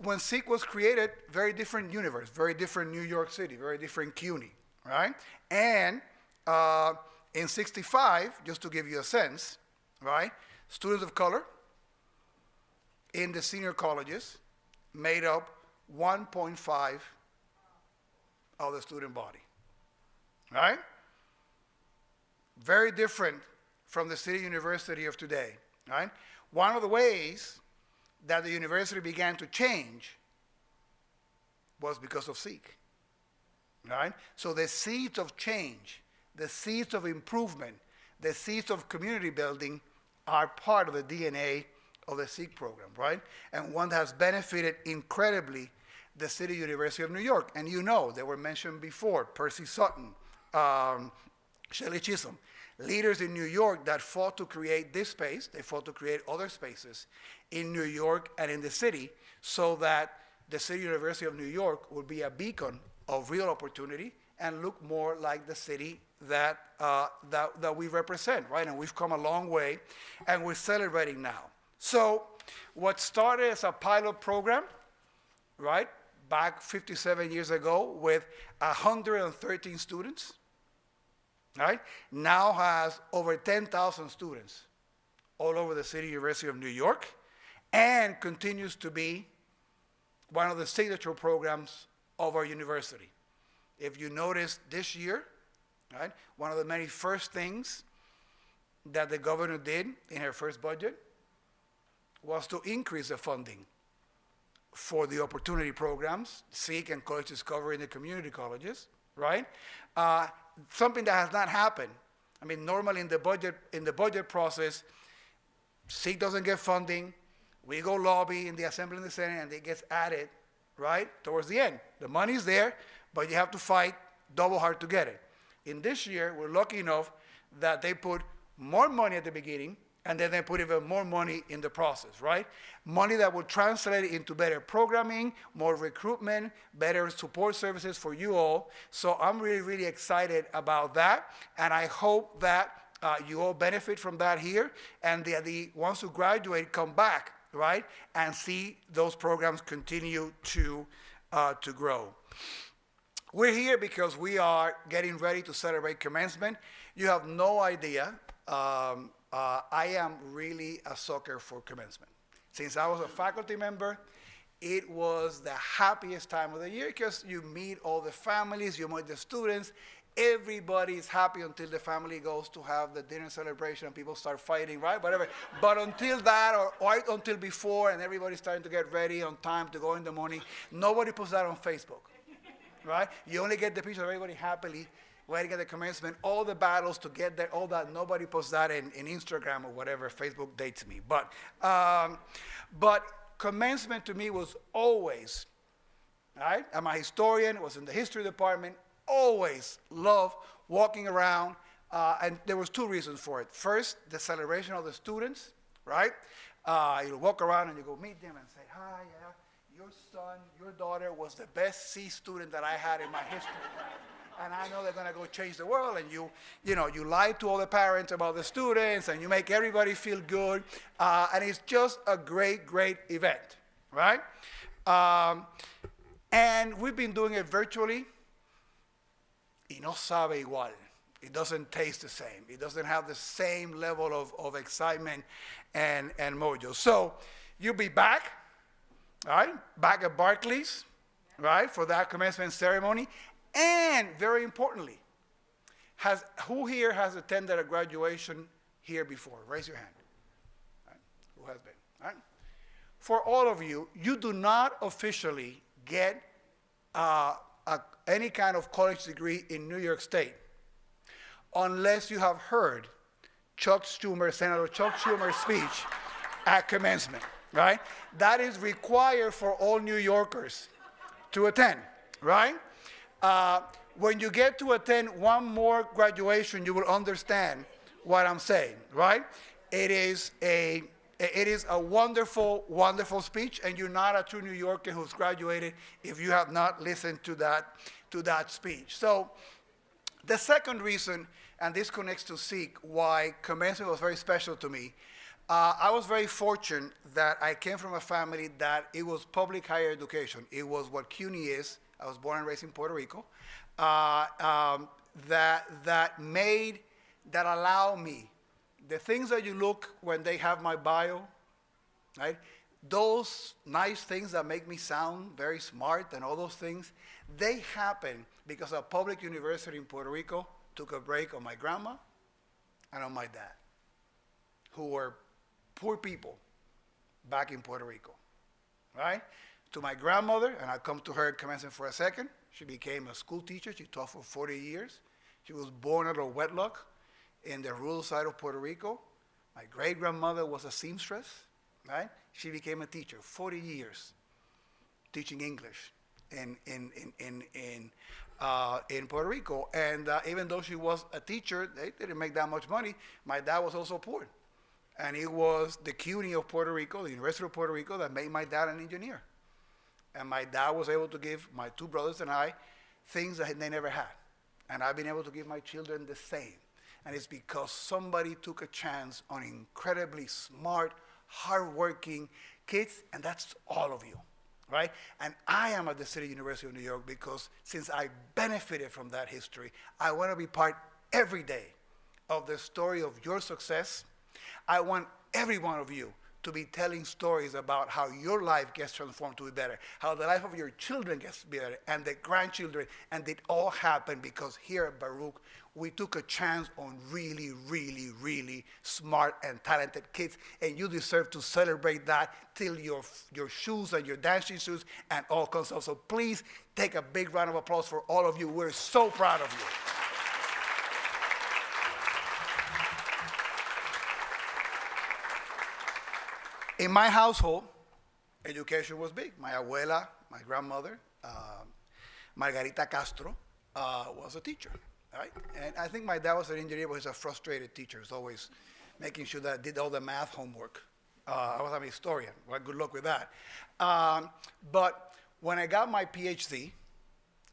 O: when Sikh was created, very different universe, very different New York City, very different CUNY, right? And in 65, just to give you a sense, right, students of color in the senior colleges made up 1.5 of the student body, right? Very different from the City University of today, right? One of the ways that the university began to change was because of Sikh, right? So the seeds of change, the seeds of improvement, the seeds of community building are part of the DNA of the Sikh program, right? And one that has benefited incredibly the City University of New York. And you know, they were mentioned before, Percy Sutton, Shelley Chisholm, leaders in New York that fought to create this space. They fought to create other spaces in New York and in the city so that the City University of New York would be a beacon of real opportunity and look more like the city that we represent, right? And we've come a long way, and we're celebrating now. So what started as a pilot program, right, back 57 years ago with 113 students, right, now has over 10,000 students all over the City University of New York and continues to be one of the signature programs of our university. If you notice this year, right, one of the many first things that the governor did in her first budget was to increase the funding for the opportunity programs, Sikh and College Discovery in the community colleges, right? Something that has not happened. I mean, normally in the budget process, Sikh doesn't get funding. We go lobby in the Assembly and the Senate, and it gets added, right, towards the end. The money's there, but you have to fight double hard to get it. In this year, we're lucky enough that they put more money at the beginning, and then they put even more money in the process, right? Money that will translate into better programming, more recruitment, better support services for you all. So I'm really, really excited about that, and I hope that you all benefit from that here, and the ones who graduate come back, right, and see those programs continue to grow. We're here because we are getting ready to celebrate commencement. You have no idea. I am really a sucker for commencement. Since I was a faculty member, it was the happiest time of the year because you meet all the families, you meet the students. Everybody is happy until the family goes to have the dinner celebration and people start fighting, right? Whatever. But until that, or right until before, and everybody's starting to get ready on time to go in the morning, nobody puts that on Facebook, right? You only get the picture of everybody happily waiting at the commencement, all the battles to get there, all that. Nobody puts that in Instagram or whatever. Facebook dates me. But commencement to me was always, right? I'm a historian, was in the history department, always loved walking around. And there was two reasons for it. First, the celebration of the students, right? You walk around and you go meet them and say, hi, yeah, your son, your daughter was the best C student that I had in my history. And I know they're going to go change the world, and you lie to all the parents about the students, and you make everybody feel good, and it's just a great, great event, right? And we've been doing it virtually. Y no sabe igual. It doesn't taste the same. It doesn't have the same level of excitement and mojo. So you'll be back, right? Back at Barclays, right, for that commencement ceremony. And very importantly, who here has attended a graduation here before? Raise your hand. Right. Who has been? Right. For all of you, you do not officially get any kind of college degree in New York State unless you have heard Senator Chuck Schumer's speech at commencement. right? That is required for all New Yorkers to attend, right? When you get to attend one more graduation, you will understand what I'm saying, right? It is a wonderful, wonderful speech, and you're not a true New Yorker who's graduated if you have not listened to that speech. So the second reason, and this connects to Seek, why commencement was very special to me, I was very fortunate that I came from a family that it was public higher education. It was what CUNY is. I was born and raised in Puerto Rico. That allow me, the things that you look when they have my bio, right? Those nice things that make me sound very smart and all those things, they happen because a public university in Puerto Rico took a break on my grandma and on my dad, who were poor people back in Puerto Rico, right? To my grandmother, and I'll come to her commencement for a second. She became a school teacher. She taught for 40 years. She was born out of wedlock in the rural side of Puerto Rico. My great-grandmother was a seamstress, right? She became a teacher, 40 years teaching English in Puerto Rico. And even though she was a teacher, they didn't make that much money. My dad was also poor. And it was the CUNY of Puerto Rico, the University of Puerto Rico, that made my dad an engineer. And my dad was able to give my two brothers and I things that they never had. And I've been able to give my children the same. And it's because somebody took a chance on incredibly smart, hardworking kids, and that's all of you, right? And I am at the City University of New York because since I benefited from that history, I want to be part every day of the story of your success. I want every one of you to be telling stories about how your life gets transformed to be better, how the life of your children gets better, and the grandchildren, and it all happened because here at Baruch, we took a chance on really, really, really smart and talented kids, and you deserve to celebrate that till your shoes and your dancing shoes and all comes off. So please take a big round of applause for all of you. We're so proud of you. In my household, education was big. My abuela, my grandmother, Margarita Castro, was a teacher, right? And I think my dad was an engineer, but he's a frustrated teacher. He's always making sure that I did all the math homework. I was a historian. Well, good luck with that. But when I got my PhD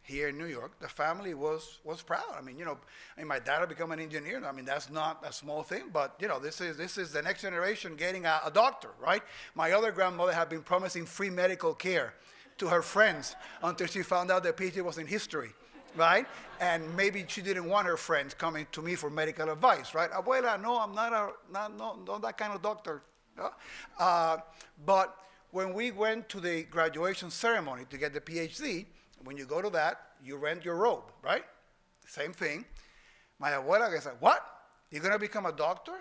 O: here in New York, the family was proud. I mean, my dad had become an engineer. I mean, that's not a small thing, but this is the next generation getting a doctor, right? My other grandmother had been promising free medical care to her friends until she found out that PhD was in history, right? And maybe she didn't want her friends coming to me for medical advice, right? Abuela, no, I'm not that kind of doctor. No? But when we went to the graduation ceremony to get the PhD, when you go to that, you rent your robe, right? Same thing. My abuela said, what? You're going to become a doctor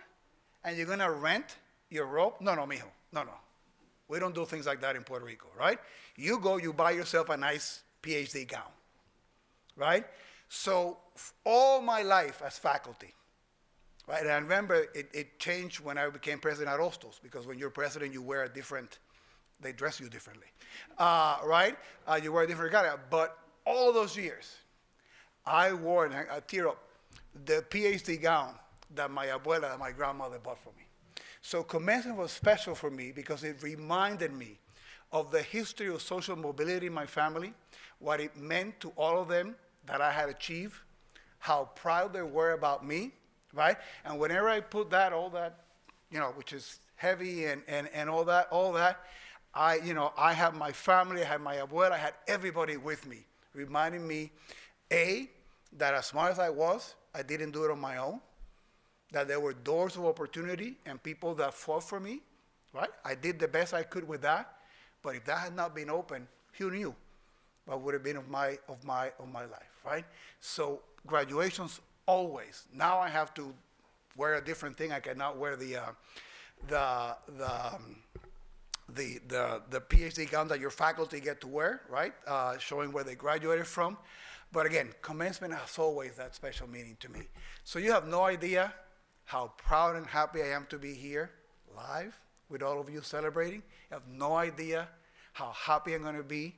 O: and you're going to rent your robe? No, mijo. No. We don't do things like that in Puerto Rico, right? You go, you buy yourself a nice PhD gown, right? So all my life as faculty, right? And I remember it changed when I became president at Hostos, because when you're president, you wear a different, they dress you differently, right? You wear a different regalia. But all those years, I wore, and I tear up, the PhD gown that my abuela, my grandmother, bought for me. So commencement was special for me because it reminded me of the history of social mobility in my family, what it meant to all of them that I had achieved, how proud they were about me, right? And whenever I put that, all that, which is heavy and all that, I had my family, I had my abuela, I had everybody with me, reminding me, A, that as smart as I was, I didn't do it on my own, that there were doors of opportunity and people that fought for me, right? I did the best I could with that, but if that had not been open, who knew what would have been of my life, right? So graduations always. Now I have to wear a different thing. I cannot wear the PhD gown that your faculty get to wear, right? Showing where they graduated from. But again, commencement has always that special meaning to me. So you have no idea how proud and happy I am to be here, live, with all of you celebrating. You have no idea how happy I'm going to be.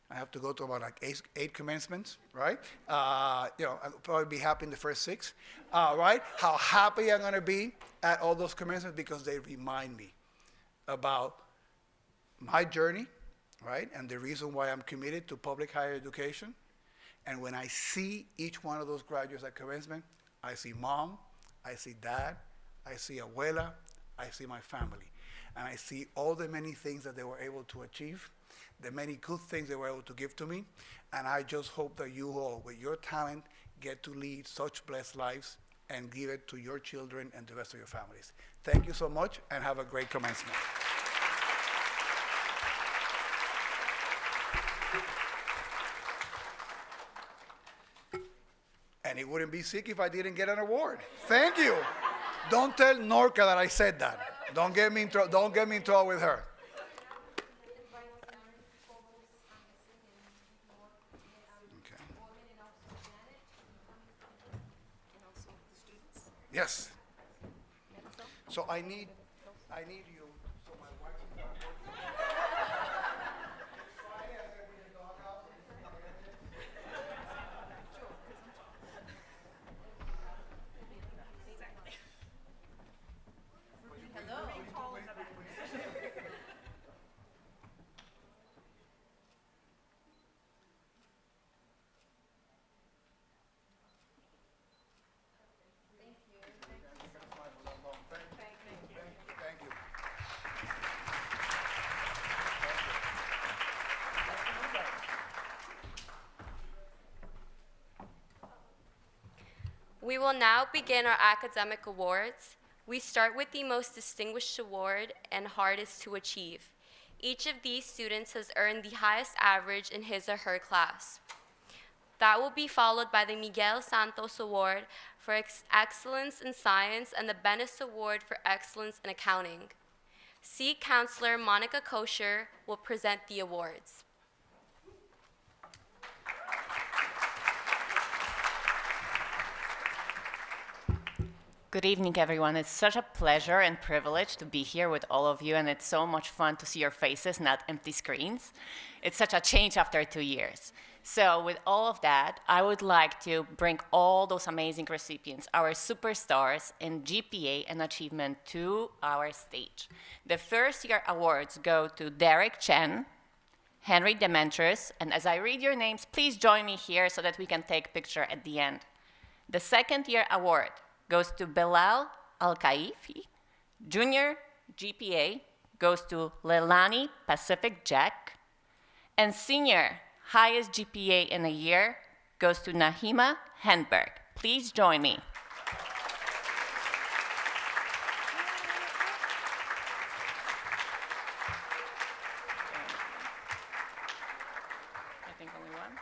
O: I have to go to about like eight commencements, right? I'll probably be happy in the first 6, right? How happy I'm going to be at all those commencements because they remind me about my journey, right? And the reason why I'm committed to public higher education. And when I see each one of those graduates at commencement, I see mom, I see dad, I see abuela, I see my family. And I see all the many things that they were able to achieve, the many good things they were able to give to me. And I just hope that you all, with your talent, get to lead such blessed lives and give it to your children and the rest of your families. Thank you so much, and have a great commencement. And it wouldn't be sick if I didn't get an award. Thank you. Don't tell Norca that I said that. Don't get me in trouble with her. Okay. Yes. So I need you. So my wife can
B: We will now begin our academic awards. We start with the most distinguished award and hardest to achieve. Each of these students has earned the highest average in his or her class. That will be followed by the Miguel Santos Award for Excellence in Science and the Bennis Award for Excellence in Accounting. C. Counselor Monica Kosher will present the awards.
M: Good evening, everyone. It's such a pleasure and privilege to be here with all of you, and it's so much fun to see your faces, not empty screens. It's such a change after 2 years. So with all of that, I would like to bring all those amazing recipients, our superstars in GPA and achievement, to our stage. The first-year awards go to Derek Chen, Henry Demetrius, and as I read your names, please join me here so that we can take a picture at the end. The second-year award goes to Belal Al-Kaifi. Junior GPA goes to Leilani Pacific Jack. And senior highest GPA in a year goes to Nahima Henberg. Please join me. I think only one.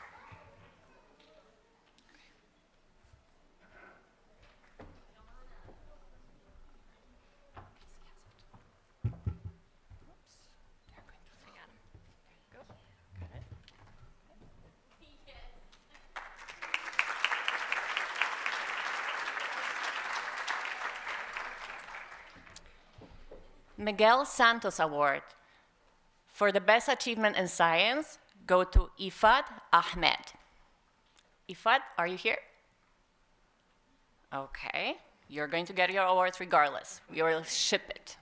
M: Miguel Santos Award for the best achievement in science go to Ifat Ahmed. Ifat, are you here? Okay, you're going to get your awards regardless. We will ship it.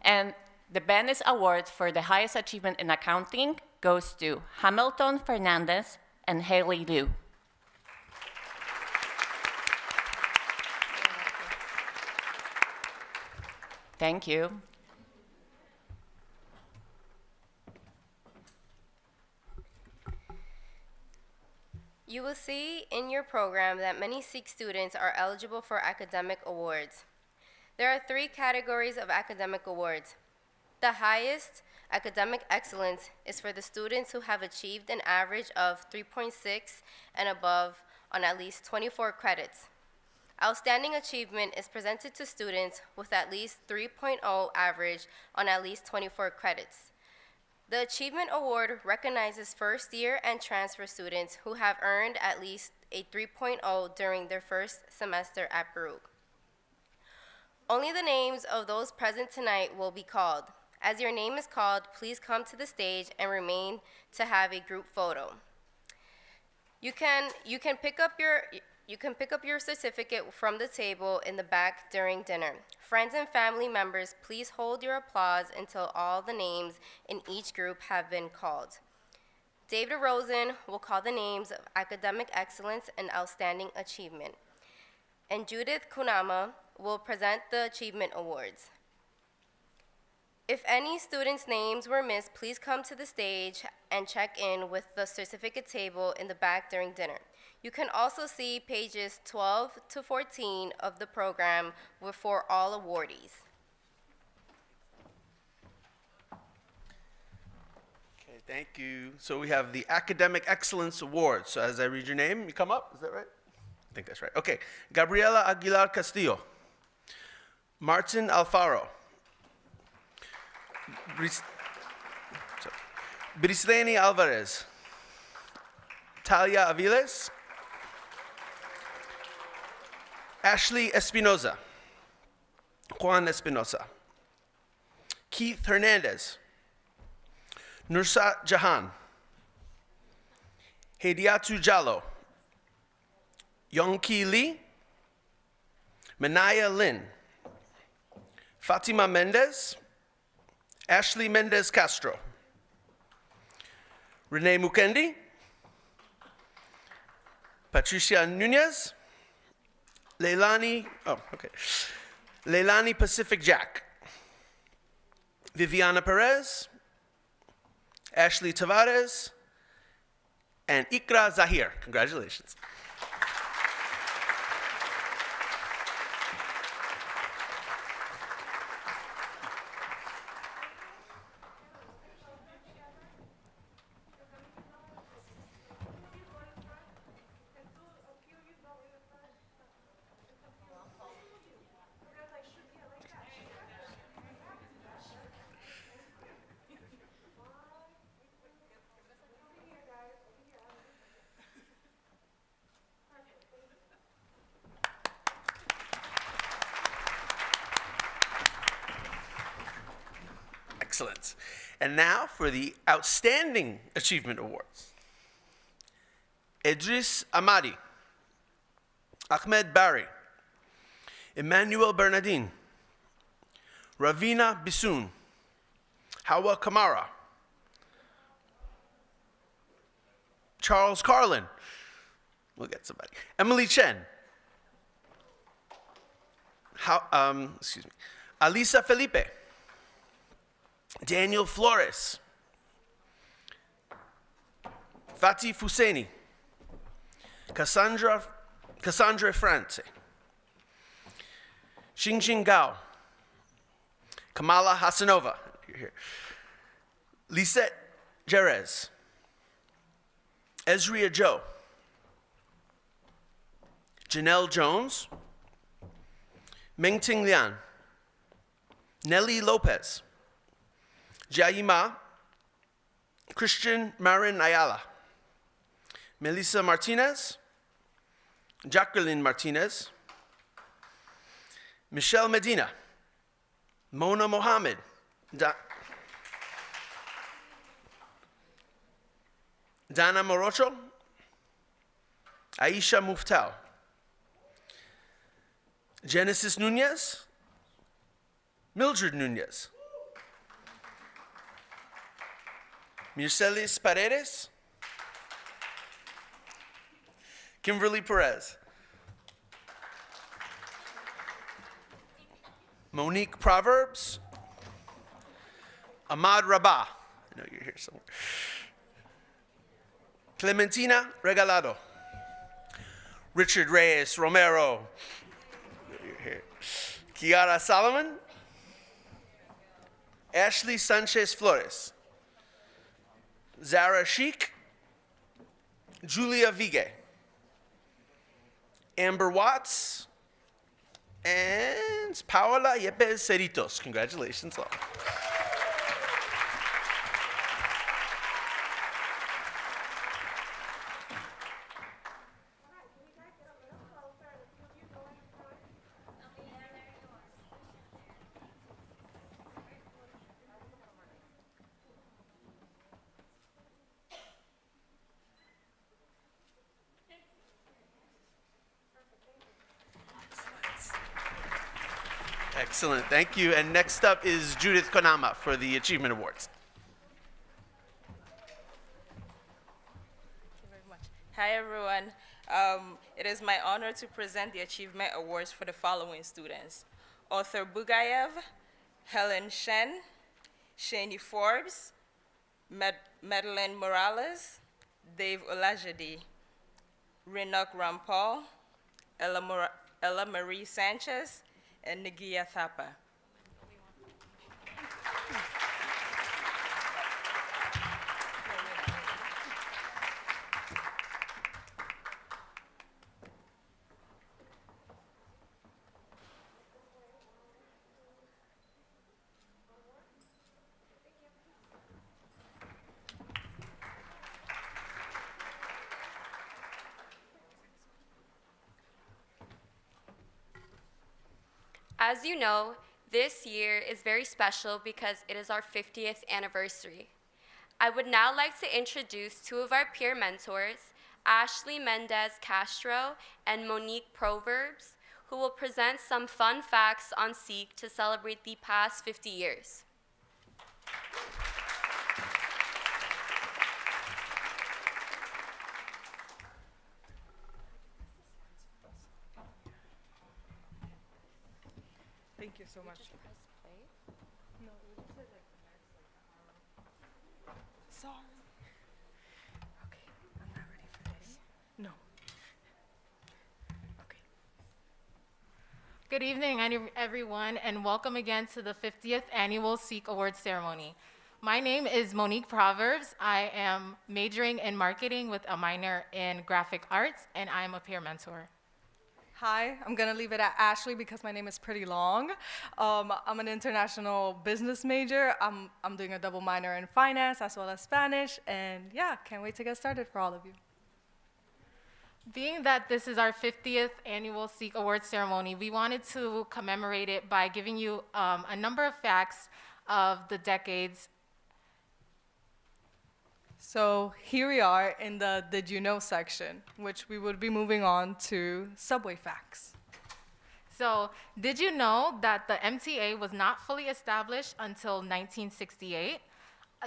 M: And the Bennis Award for the highest achievement in accounting goes to Hamilton Fernandez and Haley Liu. Thank you.
A: You will see in your program that many Sikh students are eligible for academic awards. There are 3 categories of academic awards. The highest, academic excellence, is for the students who have achieved an average of 3.6 and above on at least 24 credits. Outstanding achievement is presented to students with at least 3.0 average on at least 24 credits. The Achievement Award recognizes first-year and transfer students who have earned at least a 3.0 during their first semester at Baruch. Only the names of those present tonight will be called. As your name is called, please come to the stage and remain to have a group photo. You can pick up your certificate from the table in the back during dinner. Friends and family members, please hold your applause until all the names in each group have been called. David Rosen will call the names of academic excellence and outstanding achievement, and Judith Kunama will present the achievement awards. If any students' names were missed, please come to the stage and check in with the certificate table in the back during dinner. You can also see pages 12 to 14 of the program for all awardees.
I: Okay, thank you. So we have the Academic Excellence Award. So as I read your name, you come up, is that right? I think that's right. Okay, Gabriela Aguilar Castillo, Martin Alfaro, Brisleni Alvarez, Talia Aviles, Ashley Espinoza, Juan Espinoza, Keith Hernandez, Nursat Jahan, Hediatu Jallo, Yongki Lee, Manaya Lin, Fatima Mendez, Ashley Mendez Castro, Renee Mukendi, Patricia Nunez, Leilani Pacific Jack, Viviana Perez, Ashley Tavares, and Ikra Zahir. Congratulations. Excellent. And now for the Outstanding Achievement Awards. Idris Amadi, Ahmed Bari, Emmanuel Bernardin, Ravina Bisoon, Hawa Kamara, Charles Carlin, we'll get somebody, Emily Chen, Alisa Felipe, Daniel Flores, Fatih Husseini, Cassandra France, Xingxing Gao, Kamala Hasanova, you're here, Lisette Jerez, Ezria Joe, Janelle Jones, Mengting Lian, Nelly Lopez, Jaima, Christian Marin Ayala, Melissa Martinez, Jacqueline Martinez, Michelle Medina, Mona Mohammed, Dana Morocho, Aisha Muftal, Genesis Nunez, Mildred Nunez, Mircelis Paredes, Kimberly Perez, Monique Proverbs, Ahmad Rabah, I know you're here somewhere, Clementina Regalado, Richard Reyes Romero, you're here, Kiara Solomon, Ashley Sanchez Flores, Zara Sheik, Julia Vigue, Amber Watts, and Paola Yepes Cerritos. Congratulations all. Excellent, thank you. And next up is Judith Konama for the Achievement Awards.
P: Hi, everyone. It is my honor to present the Achievement Awards for the following students: Arthur Bugayev, Helen Shen, Shani Forbes, Madeline Morales, Dave Olajide, Rinok Rampal, Ella Marie Sanchez, and Nigia Thapa.
B: As you know, this year is very special because it is our 50th anniversary. I would now like to introduce two of our peer mentors, Ashley Mendez Castro and Monique Proverbs, who will present some fun facts on Sikh to celebrate the past 50 years.
P: Thank you so much. Sorry. Okay, I'm not ready for this. No. Okay.
Q: Good evening, everyone, and welcome again to the 50th Annual Sikh Awards Ceremony. My name is Monique Proverbs. I am majoring in marketing with a minor in graphic arts, and I am a peer mentor.
R: Hi, I'm gonna leave it at Ashley because my name is pretty long. I'm an international business major. I'm doing a double minor in finance as well as Spanish, and yeah, can't wait to get started for all of you.
Q: Being that this is our 50th annual Sikh Awards ceremony, we wanted to commemorate it by giving you a number of facts of the decades.
R: So here we are in the Did You Know section, which we would be moving on to subway facts.
Q: So, did you know that the MTA was not fully established until 1968?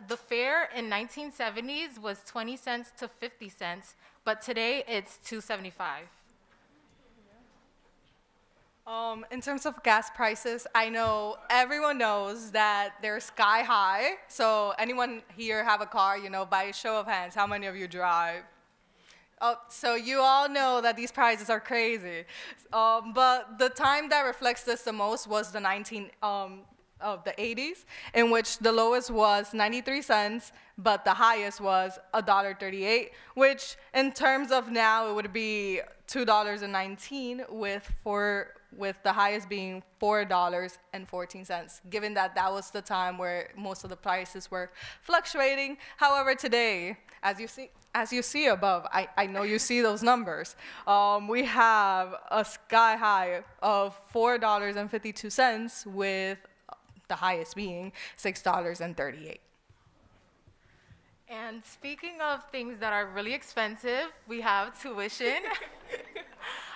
Q: The fare in 1970s was 20 cents to 50 cents, but today it's $2.75.
R: In terms of gas prices, I know everyone knows that they're sky high. So anyone here have a car, by a show of hands, how many of you drive? Oh, so you all know that these prices are crazy. But the time that reflects this the most was the 80s, in which the lowest was 93 cents, but the highest was $1.38, which in terms of now, it would be $2.19 with the highest being $4.14, given that that was the time where most of the prices were fluctuating. However, today, as you see above, I know you see those numbers, we have a sky high of $4.52 with the highest being $6.38.
Q: And speaking of things that are really expensive, we have tuition.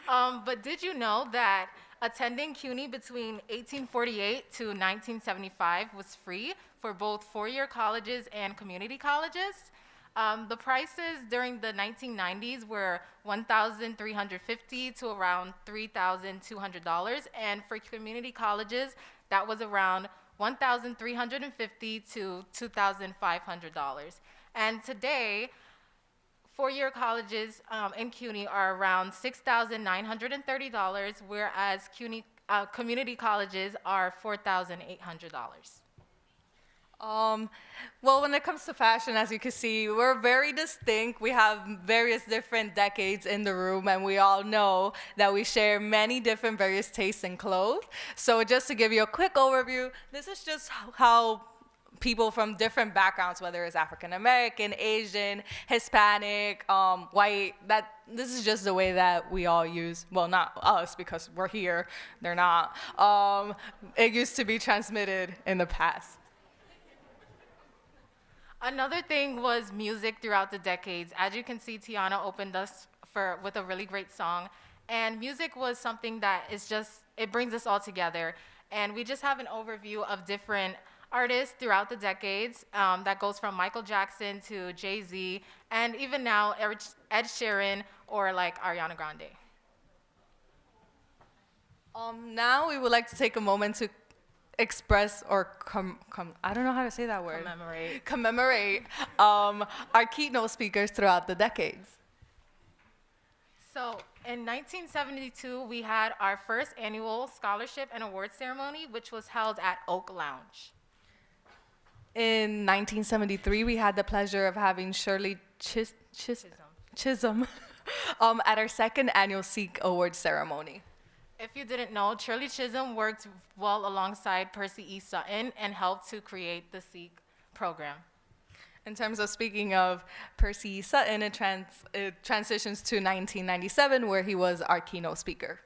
Q: But did you know that attending CUNY between 1848 to 1975 was free for both four-year colleges and community colleges? The prices during the 1990s were $1,350 to around $3,200, and for community colleges, that was around $1,350 to $2,500. And today, four-year colleges in CUNY are around $6,930, whereas community colleges are $4,800.
R: Well, when it comes to fashion, as you can see, we're very distinct. We have various different decades in the room, and we all know that we share many different various tastes in clothes. So just to give you a quick overview, this is just how people from different backgrounds, whether it's African American, Asian, Hispanic, white, this is just the way that we all use, well, not us because we're here, they're not. It used to be transmitted in the past.
Q: Another thing was music throughout the decades. As you can see, Tiana opened us with a really great song. And music was something that is it brings us all together. And we just have an overview of different artists throughout the decades that goes from Michael Jackson to Jay-Z, and even now Ed Sheeran or like Ariana Grande.
R: Now we would like to take a moment to express or I don't know how to say that word. Commemorate our keynote speakers throughout the decades.
Q: So in 1972, we had our first annual scholarship and award ceremony, which was held at Oak Lounge.
R: In 1973, we had the pleasure of having Shirley Chisholm at our second annual Seek Award ceremony.
Q: If you didn't know, Shirley Chisholm worked well alongside Percy E. Sutton and helped to create the Seek program.
R: In terms of speaking of Percy E. Sutton, it transitions to 1997, where he was our keynote speaker.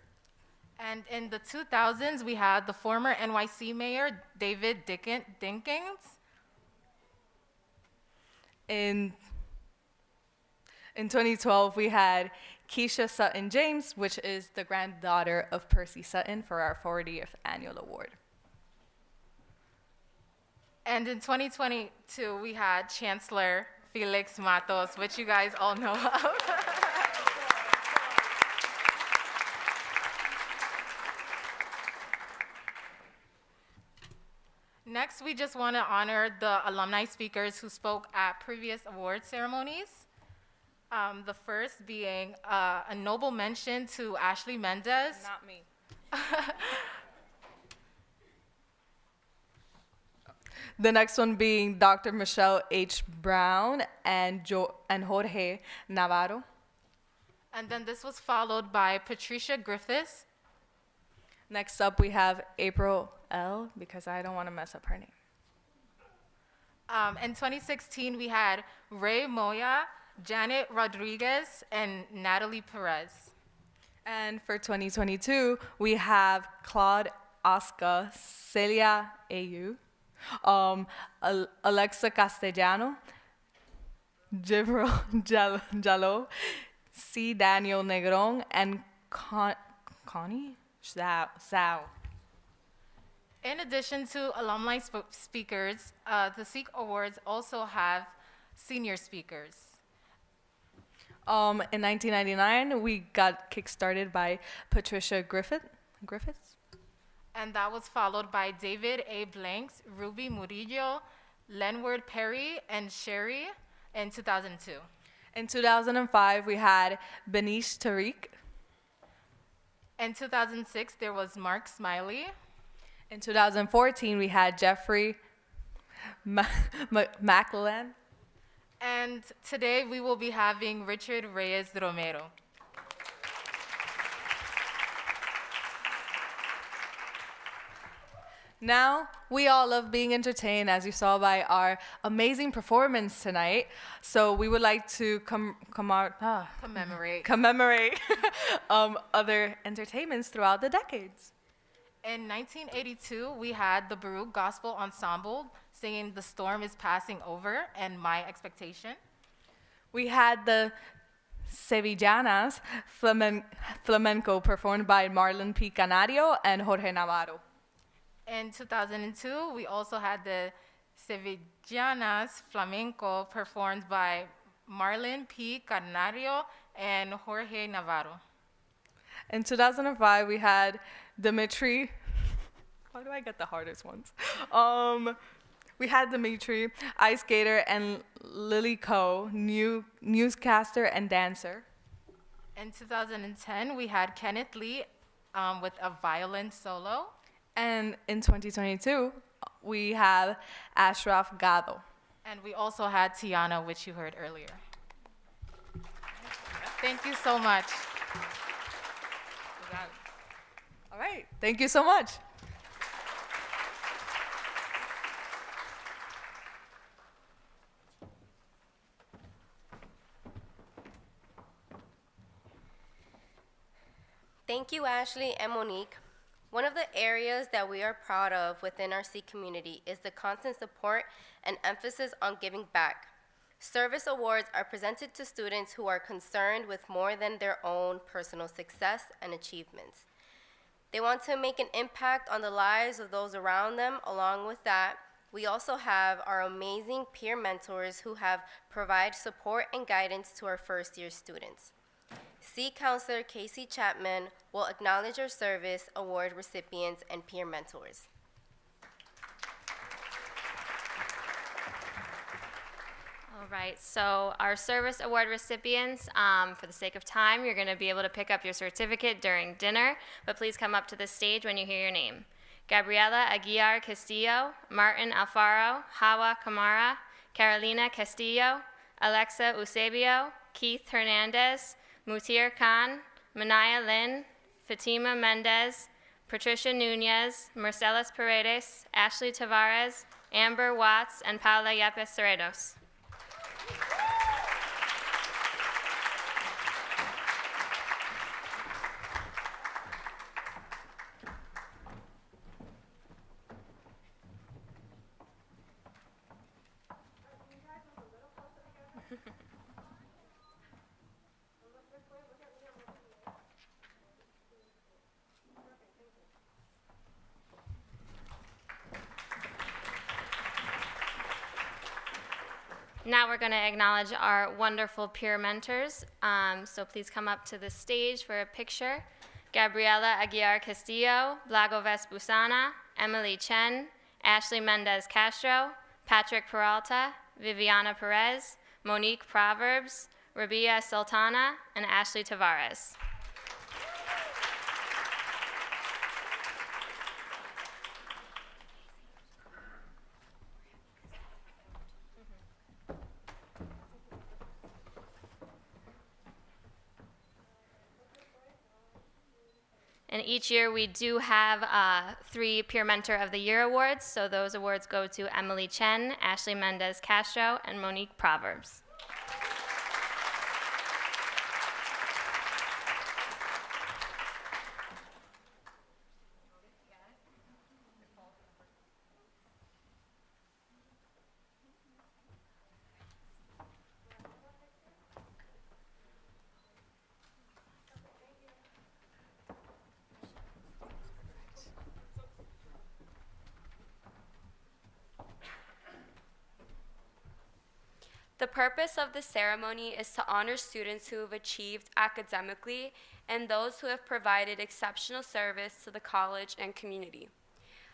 Q: And in the 2000s, we had the former NYC mayor, David Dinkins.
R: In 2012, we had Keisha Sutton James, which is the granddaughter of Percy Sutton, for our 40th annual award.
Q: And in 2022, we had Chancellor Felix Matos, which you guys all know of. Next, we just want to honor the alumni speakers who spoke at previous award ceremonies. The first being a noble mention to Ashley Mendez.
R: Not me. The next one being Dr. Michelle H. Brown and Jorge Navarro.
Q: And then this was followed by Patricia Griffiths.
R: Next up, we have April L., because I don't want to mess up her name.
Q: In 2016, we had Ray Moya, Janet Rodriguez, and Natalie Perez.
R: And for 2022, we have Claude Oscar, Celia Ayu, Alexa Castellano, Jibril Jallo, C. Daniel Negron, and Connie Zhao.
Q: In addition to alumni speakers, the SEEK Awards also have senior speakers.
R: In 1999, we got kickstarted by Patricia Griffiths.
Q: And that was followed by David A. Blanks, Ruby Murillo, Lenward Perry, and Sherry in 2002.
R: In 2005, we had Benish Tariq.
Q: In 2006, there was Mark Smiley.
R: In 2014, we had Jeffrey Macallan.
Q: And today, we will be having Richard Reyes Romero.
R: Now, we all love being entertained, as you saw by our amazing performance tonight. So we would like to commemorate other entertainments throughout the decades.
Q: In 1982, we had the Baruch Gospel Ensemble singing "The Storm is Passing Over" and "My Expectation."
R: We had the Sevillanas flamenco performed by Marlon P. Canario and Jorge Navarro.
Q: In 2002, we also had the Sevillanas Flamenco performed by Marlon P. Canario and Jorge Navarro.
R: In 2005, we had Dimitri. Why do I get the hardest ones? We had Dimitri, ice skater, and Lily Coe, newscaster and dancer.
Q: In 2010, we had Kenneth Lee with a violin solo.
R: And in 2022, we have Ashraf Gado.
Q: And we also had Tiana, which you heard earlier. Thank you so much.
R: All right, thank you so much.
A: Thank you, Ashley and Monique. One of the areas that we are proud of within our Sikh community is the constant support and emphasis on giving back. Service awards are presented to students who are concerned with more than their own personal success and achievements. They want to make an impact on the lives of those around them. Along with that, we also have our amazing peer mentors who have provided support and guidance to our first-year students. Seek Counselor Casey Chapman will acknowledge our service award recipients and peer mentors.
S: All right, so our service award recipients, for the sake of time, you're going to be able to pick up your certificate during dinner, but please come up to the stage when you hear your name. Gabriela Aguiar Castillo, Martin Alfaro, Hawa Camara, Carolina Castillo, Alexa Eusebio, Keith Hernandez, Mutir Khan, Manaya Lin, Fatima Mendez, Patricia Nunez, Marcelis Paredes, Ashley Tavares, Amber Watts, and Paula Yepes Cerredos. Now we're going to acknowledge our wonderful peer mentors. So please come up to the stage for a picture. Gabriela Aguiar Castillo, Blagoves Busana, Emily Chen, Ashley Mendez Castro, Patrick Peralta, Viviana Perez, Monique Proverbs, Rabia Sultana, and Ashley Tavares. And each year we do have 3 Peer Mentor of the Year awards. So those awards go to Emily Chen, Ashley Mendez Castro, and Monique Proverbs. The purpose of the ceremony is to honor students who have achieved academically and those who have provided exceptional service to the college and community.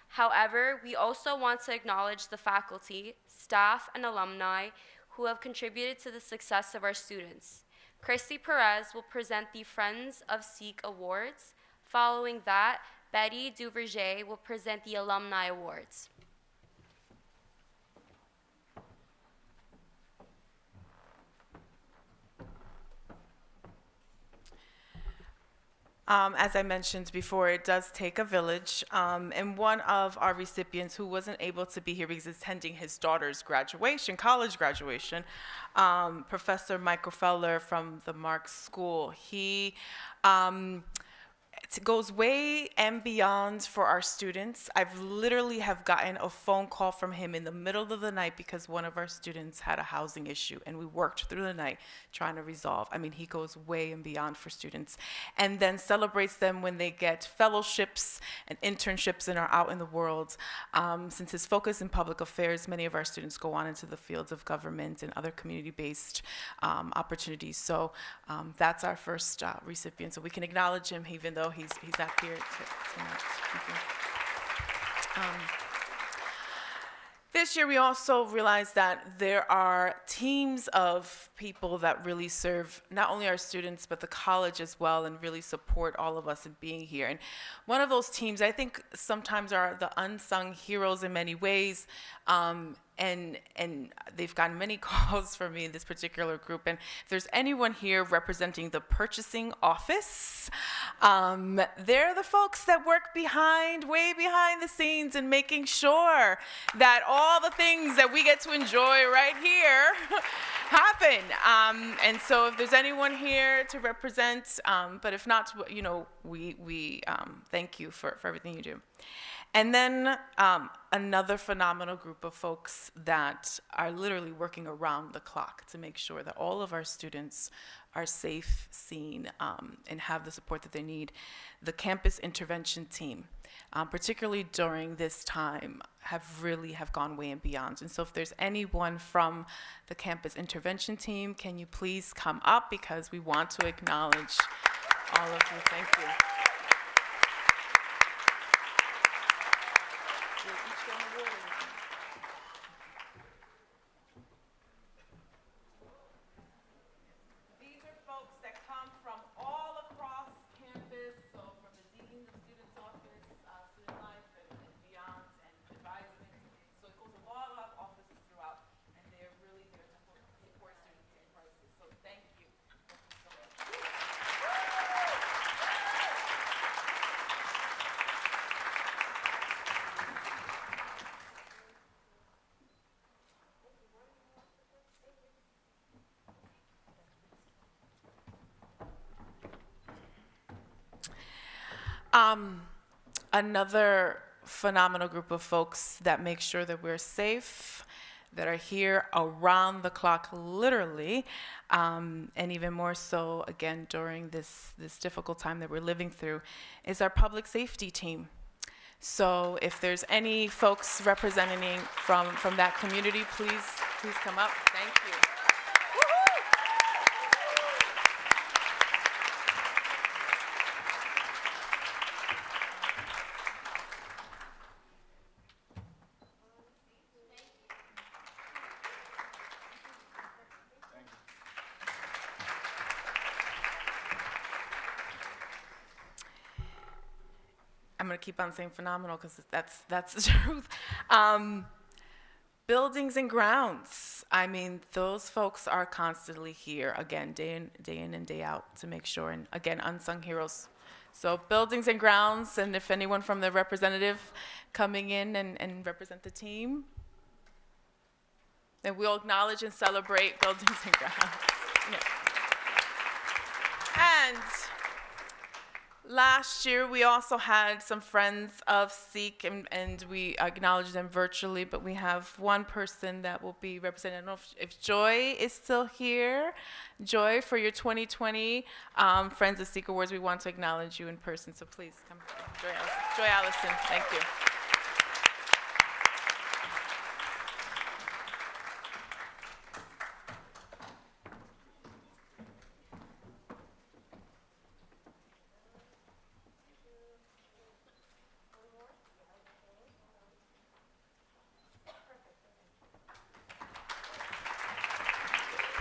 S: However, we also want to acknowledge the faculty, staff, and alumni who have contributed to the success of our students. Christy Perez will present the Friends of Seek Awards. Following that, Betty Duverger will present the Alumni Awards.
C: As I mentioned before, it does take a village, and one of our recipients who wasn't able to be here because he's attending his daughter's graduation, college graduation, Professor Michael Feller from the Mark School, he it goes way and beyond for our students. I've literally have gotten a phone call from him in the middle of the night because one of our students had a housing issue, and we worked through the night trying to resolve. I mean, he goes way and beyond for students, and then celebrates them when they get fellowships and internships and are out in the world. Since his focus in public affairs, many of our students go on into the fields of government and other community-based opportunities. So that's our first recipient. So we can acknowledge him even though he's not here tonight. Thank you. This year we also realized that there are teams of people that really serve not only our students but the college as well and really support all of us in being here. And one of those teams I think sometimes are the unsung heroes in many ways. And they've gotten many calls from me in this particular group. And if there's anyone here representing the purchasing office, they're the folks that work way behind the scenes and making sure that all the things that we get to enjoy right here happen. And so if there's anyone here to represent, but if not, you know, we thank you for everything you do. And then another phenomenal group of folks that are literally working around the clock to make sure that all of our students are safe, seen, and have the support that they need. The campus intervention team, particularly during this time, have gone way and beyond. And so if there's anyone from the campus intervention team, can you please come up, because we want to acknowledge all of you. Thank you. You'll each get an award. These are folks that come from all across campus, so from the dean, the student's office, student life, and beyond, and advisement. So it goes to a lot of offices throughout, and they're really there to support students in crisis. So thank you. Thank you so much. Another phenomenal group of folks that make sure that we're safe, that are here around the clock, literally, and even more so, again, during this difficult time that we're living through, is our public safety team. So if there's any folks representing from that community, please come up. Thank you. I'm going to keep on saying phenomenal because that's the truth. Buildings and grounds. I mean, those folks are constantly here, again, day in and day out, to make sure, and again, unsung heroes. So buildings and grounds, and if anyone from the representative coming in and represent the team, then we'll acknowledge and celebrate buildings and grounds. Yeah. And last year, we also had some friends of Seek, and we acknowledge them virtually, but we have one person that will be represented. I don't know if Joy is still here. Joy, for your 2020 Friends of Seek Awards, we want to acknowledge you in person, so please come. Joy Allison, thank you.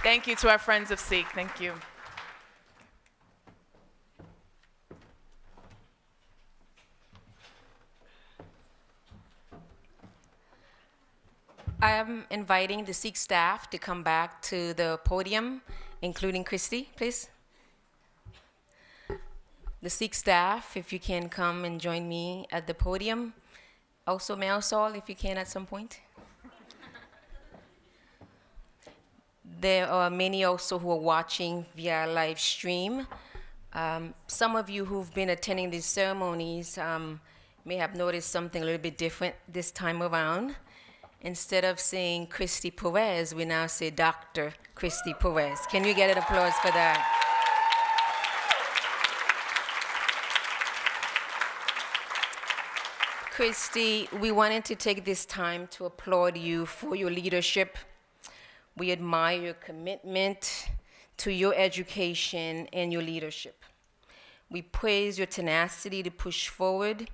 C: Thank you to our friends of Seek. Thank you.
G: I am inviting the Seek staff to come back to the podium, including Christy, please. The Seek staff, if you can come and join me at the podium. Also Marisol, if you can at some point. There are many also who are watching via live stream. Some of you who've been attending these ceremonies may have noticed something a little bit different this time around. Instead of saying Christy Perez, we now say Dr. Christy Perez. Can you get an applause for that? Christy, we wanted to take this time to applaud you for your leadership. We admire your commitment to your education and your leadership. We praise your tenacity to push forward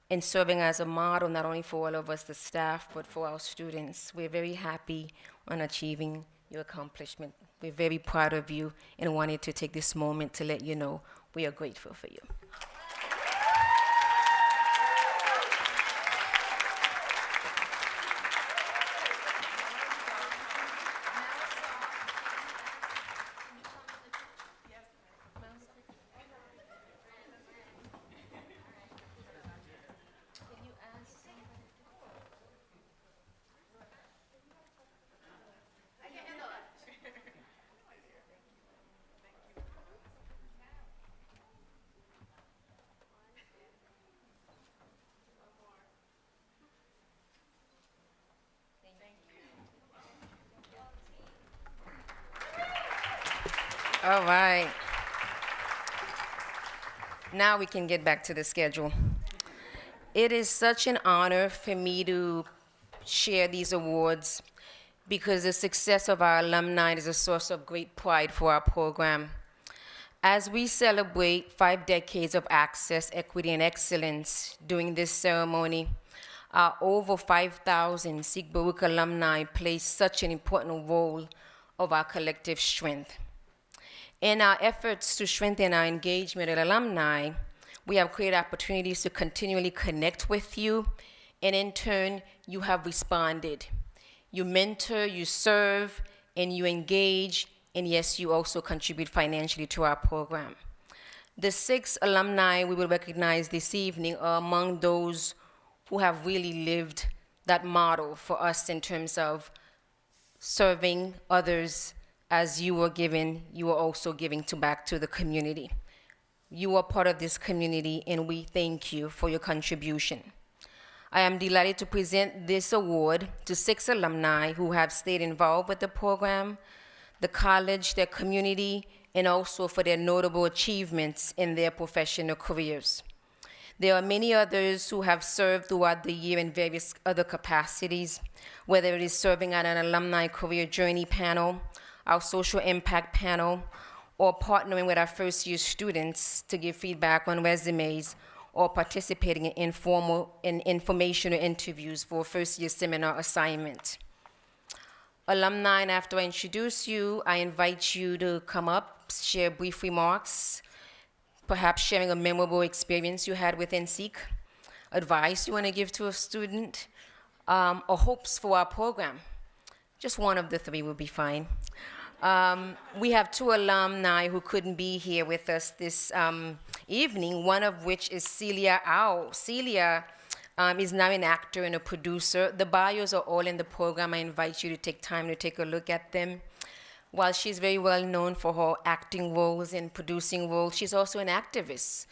G: in serving as a model, not only for all of us, the staff, but for our students. We're very happy on achieving your accomplishment. We're very proud of you and wanted to take this moment to let you know we are grateful for you. All right. Now we can get back to the schedule. It is such an honor for me to share these awards because the success of our alumni is a source of great pride for our program. As we celebrate 5 decades of access, equity, and excellence during this ceremony, our over 5,000 Sikh Baruch alumni play such an important role of our collective strength. In our efforts to strengthen our engagement with alumni, we have created opportunities to continually connect with you, and in turn, you have responded. You mentor, you serve, and you engage, and yes, you also contribute financially to our program. The 6 alumni we will recognize this evening are among those who have really lived that model for us in terms of serving others. As you were given, you are also giving back to the community. You are part of this community, and we thank you for your contribution. I am delighted to present this award to 6 alumni who have stayed involved with the program, the college, their community, and also for their notable achievements in their professional careers. There are many others who have served throughout the year in various other capacities, whether it is serving on an alumni career journey panel, our social impact panel, or partnering with our first-year students to give feedback on resumes, or participating in informational interviews for a first-year seminar assignment. Alumni, and after I introduce you, I invite you to come up, share brief remarks, perhaps sharing a memorable experience you had within Sikh, advice you want to give to a student, or hopes for our program. Just one of the 3 will be fine. We have 2 alumni who couldn't be here with us this evening, one of which is Celia Au. Celia is now an actor and a producer. The bios are all in the program. I invite you to take time to take a look at them. While she's very well known for her acting roles and producing roles, she's also an activist,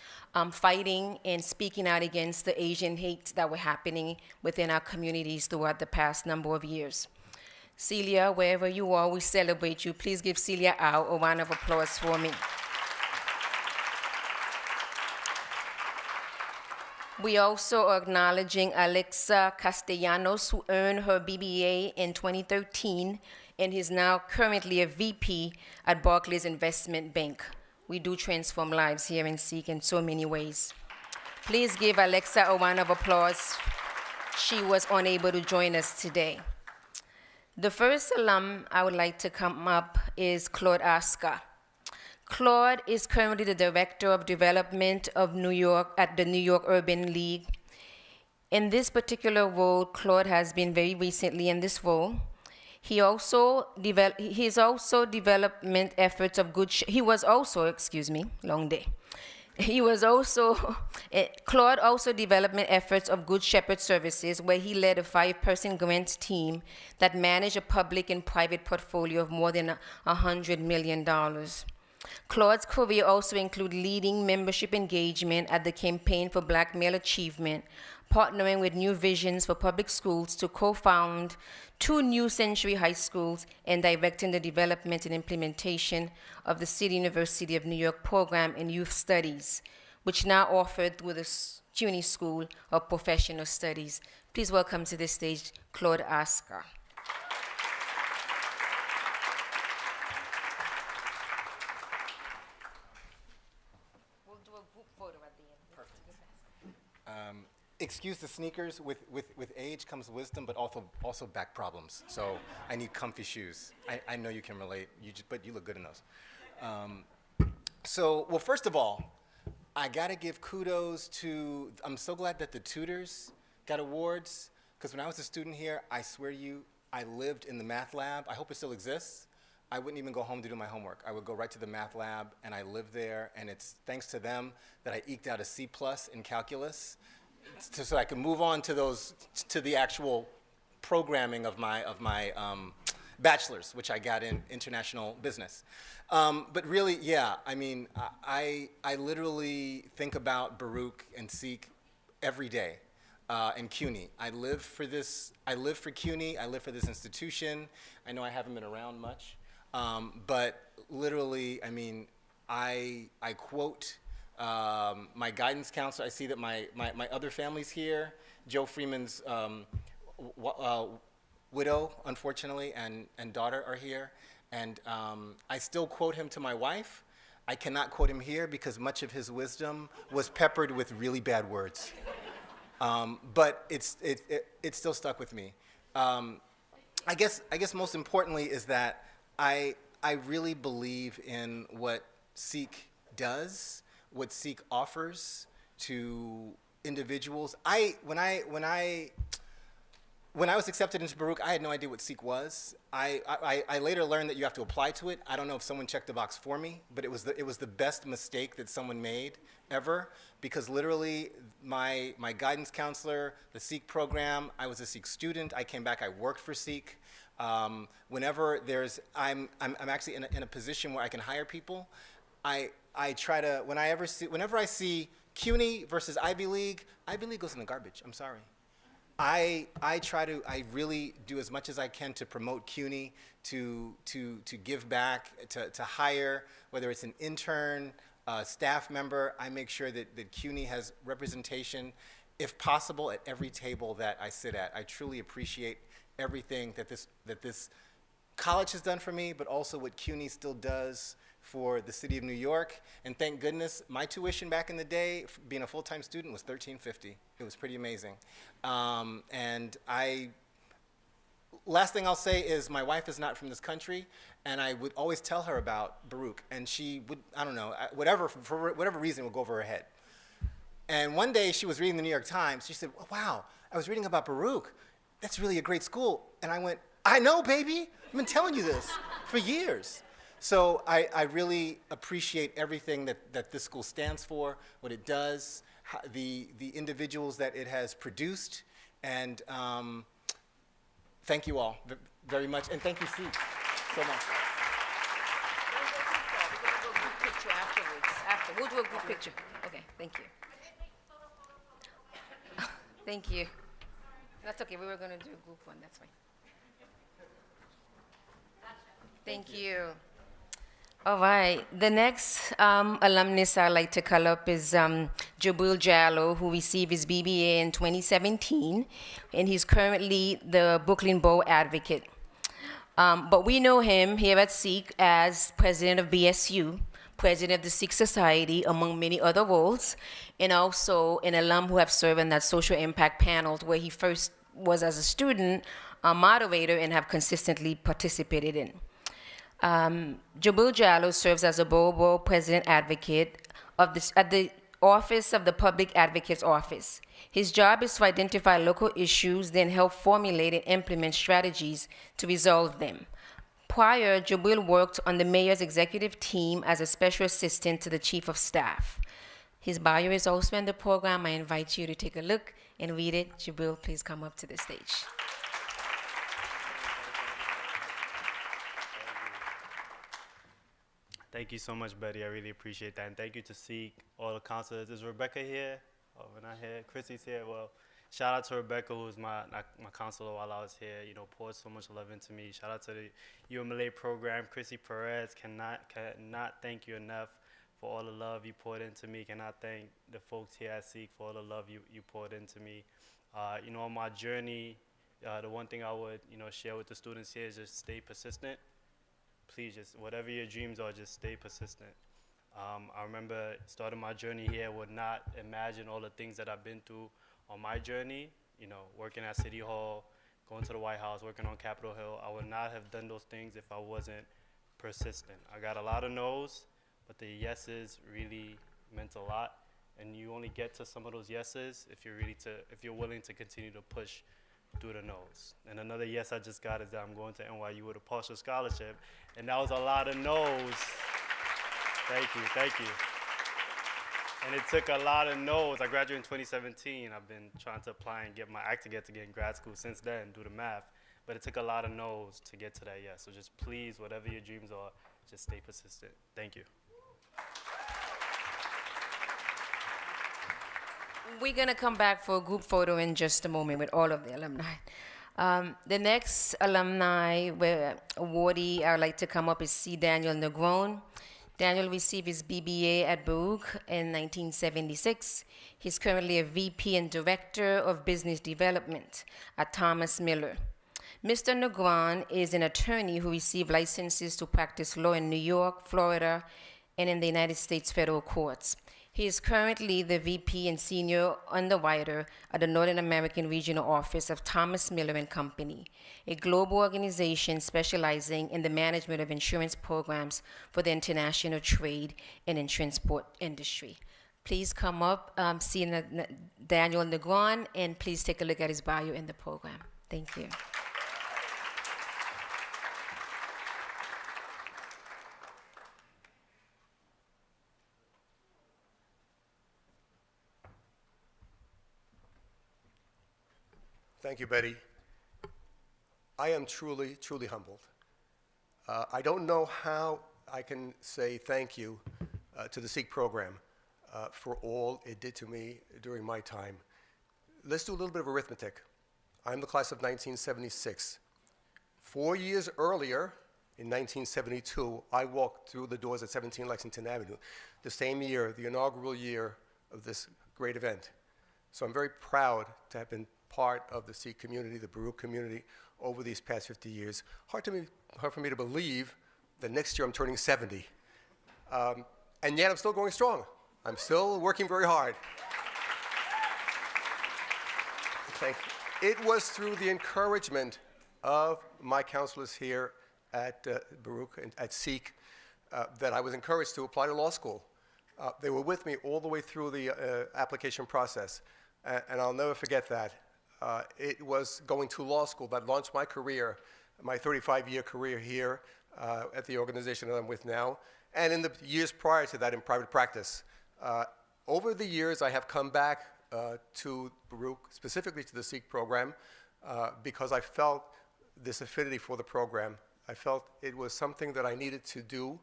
G: fighting and speaking out against the Asian hate that were happening within our communities throughout the past number of years. Celia, wherever you are, we celebrate you. Please give Celia Au a round of applause for me. We also are acknowledging Alexa Castellanos, who earned her BBA in 2013 and is now currently a VP at Barclays Investment Bank. We do transform lives here in Sikh in so many ways. Please give Alexa a round of applause. She was unable to join us today. The first alum I would like to come up is Claude Aska. Claude is currently the Director of Development of New York at the New York Urban League. In this particular role, Claude has been very recently in this role. He was also development efforts of good. Claude also development efforts of Good Shepherd Services, where he led a 5-person grant team that managed a public and private portfolio of more than $100 million. Claude's career also includes leading membership engagement at the Campaign for Black Male Achievement, partnering with New Visions for Public Schools to co-found 2 New Century High Schools, and directing the development and implementation of the City University of New York program in Youth Studies, which now offered through the CUNY School of Professional Studies. Please welcome to the stage Claude Aska.
T: We'll do a group photo at the end. Perfect. Excuse the sneakers. With age comes wisdom, but also back problems. So I need comfy shoes. I know you can relate, but you look good in those. Well, first of all, I gotta give kudos to, I'm so glad that the tutors got awards, because when I was a student here, I swear to you, I lived in the math lab. I hope it still exists. I wouldn't even go home to do my homework. I would go right to the math lab, and I lived there, and it's thanks to them that I eked out a C+ in calculus, so I could move on to the actual programming of my bachelor's, which I got in international business. But really, yeah, I mean, I literally think about Baruch and Sikh every day, and CUNY. I live for CUNY, I live for this institution. I know I haven't been around much, But literally, I mean, I quote my guidance counselor. I see that my other family's here. Joe Freeman's widow, unfortunately, and daughter are here. And I still quote him to my wife. I cannot quote him here because much of his wisdom was peppered with really bad words. But it still stuck with me. I guess most importantly is that I really believe in what Seek does, what Seek offers to individuals. When I was accepted into Baruch, I had no idea what Seek was. I later learned that you have to apply to it. I don't know if someone checked the box for me, but it was the best mistake that someone made ever, because literally my guidance counselor, the Seek program, I was a Seek student. I came back, I worked for Seek. Whenever I'm actually in a position where I can hire people, I try to, whenever I see CUNY versus Ivy League goes in the garbage, I'm sorry. I really do as much as I can to promote CUNY, to give back, to hire, whether it's an intern, staff member. I make sure that CUNY has representation, if possible, at every table that I sit at. I truly appreciate everything that this college has done for me, but also what CUNY still does for the city of New York. And thank goodness, my tuition back in the day, being a full-time student, was $13.50. It was pretty amazing. And last thing I'll say is my wife is not from this country, and I would always tell her about Baruch, and she would, I don't know, for whatever reason, it would go over her head. And one day she was reading the New York Times. She said, wow, I was reading about Baruch. That's really a great school. And I went, I know, baby. I've been telling you this for years. So I really appreciate everything that this school stands for, what it does, the individuals that it has produced, and thank you all very much, and thank you, Steve, so much.
G: We'll do a group picture. Okay, thank you. Thank you. That's okay, we were gonna do a group one, that's fine. Thank you. All right, the next alumnus I'd like to call up is Jabril Jallo, who received his BBA in 2017, and he's currently the Brooklyn Borough Advocate. But we know him here at Seek as president of BSU, president of the Seek Society, among many other roles, and also an alum who have served on that social impact panel where he first was as a student, a moderator, and have consistently participated in. Jabril Jallo serves as a Borough President Advocate at the Office of the Public Advocate's Office. His job is to identify local issues, then help formulate and implement strategies to resolve them. Prior, Jabril worked on the mayor's executive team as a special assistant to the chief of staff. His bio is also in the program. I invite you to take a look and read it. Jabril, please come up to the stage.
U: Thank you so much, Betty. I really appreciate that. And thank you to Seek, all the counselors. Is Rebecca here? Oh, we're not here. Chrissy's here. Well, shout out to Rebecca, who was my counselor while I was here. You know, poured so much love into me. Shout out to the UMLA program. Chrissy Perez, cannot thank you enough for all the love you poured into me. Cannot thank the folks here at Seek for all the love you poured into me. You know, on my journey, the one thing I would, share with the students here is just stay persistent. Please, just whatever your dreams are, just stay persistent. I remember starting my journey here, would not imagine all the things that I've been through on my journey, working at City Hall, going to the White House, working on Capitol Hill. I would not have done those things if I wasn't persistent. I got a lot of no's, but the yeses really meant a lot. And you only get to some of those yeses if you're willing to continue to push through the no's. And another yes I just got is that I'm going to NYU with a partial scholarship, and that was a lot of no's. Thank you. And it took a lot of no's. I graduated in 2017. I've been trying to apply and get my act together to get in grad school since then, do the math. But it took a lot of no's to get to that yes. So just please, whatever your dreams are, just stay persistent. Thank you.
G: We're going to come back for a group photo in just a moment with all of the alumni. The next alumni awardee I would like to come up is C. Daniel Negron. Daniel received his BBA at Baruch in 1976. He's currently a VP and Director of Business Development at Thomas Miller. Mr. Negron is an attorney who received licenses to practice law in New York, Florida, and in the United States federal courts. He is currently the VP and Senior Underwriter at the Northern American Regional Office of Thomas Miller and Company, a global organization specializing in the management of insurance programs for the international trade and transport industry. Please come up, see Daniel Negron, and please take a look at his bio in the program. Thank you.
D: Thank you, Betty. I am truly, truly humbled. I don't know how I can say thank you to the Seek program for all it did to me during my time. Let's do a little bit of arithmetic. I'm the class of 1976. 4 years earlier, in 1972, I walked through the doors at 17 Lexington Avenue, the same year, the inaugural year of this great event. So I'm very proud to have been part of the Sikh community, the Baruch community, over these past 50 years. Hard for me to believe that next year I'm turning 70. And yet I'm still going strong. I'm still working very hard. Thank you. It was through the encouragement of my counselors here at Baruch and at Sikh that I was encouraged to apply to law school. They were with me all the way through the application process, and I'll never forget that. It was going to law school that launched my career, my 35-year career here at the organization that I'm with now, and in the years prior to that in private practice. Over the years, I have come back to Baruch, specifically to the Sikh program, because I felt this affinity for the program. I felt it was something that I needed to do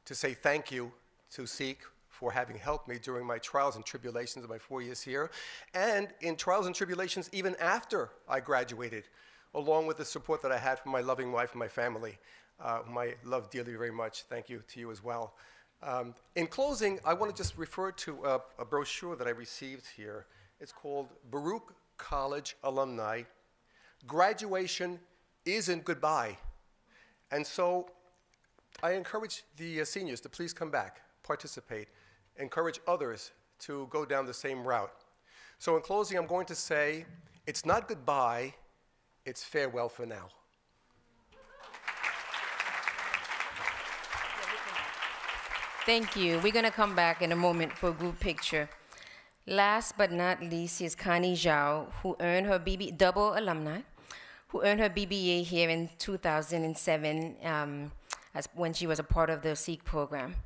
D: to say thank you to Sikh for having helped me during my trials and tribulations of my 4 years here, and in trials and tribulations even after I graduated, along with the support that I had from my loving wife and my family, whom I love dearly very much. Thank you to you as well. In closing, I want to just refer to a brochure that I received here. It's called Baruch College Alumni. Graduation isn't goodbye. And so I encourage the seniors to please come back, participate, encourage others to go down the same route. So in closing, I'm going to say, it's not goodbye, it's farewell for now.
G: Thank you. We're going to come back in a moment for a group picture. Last but not least is Connie Zhao, who earned her double alumni, who earned her BBA here in 2007 when she was a part of the Sikh program,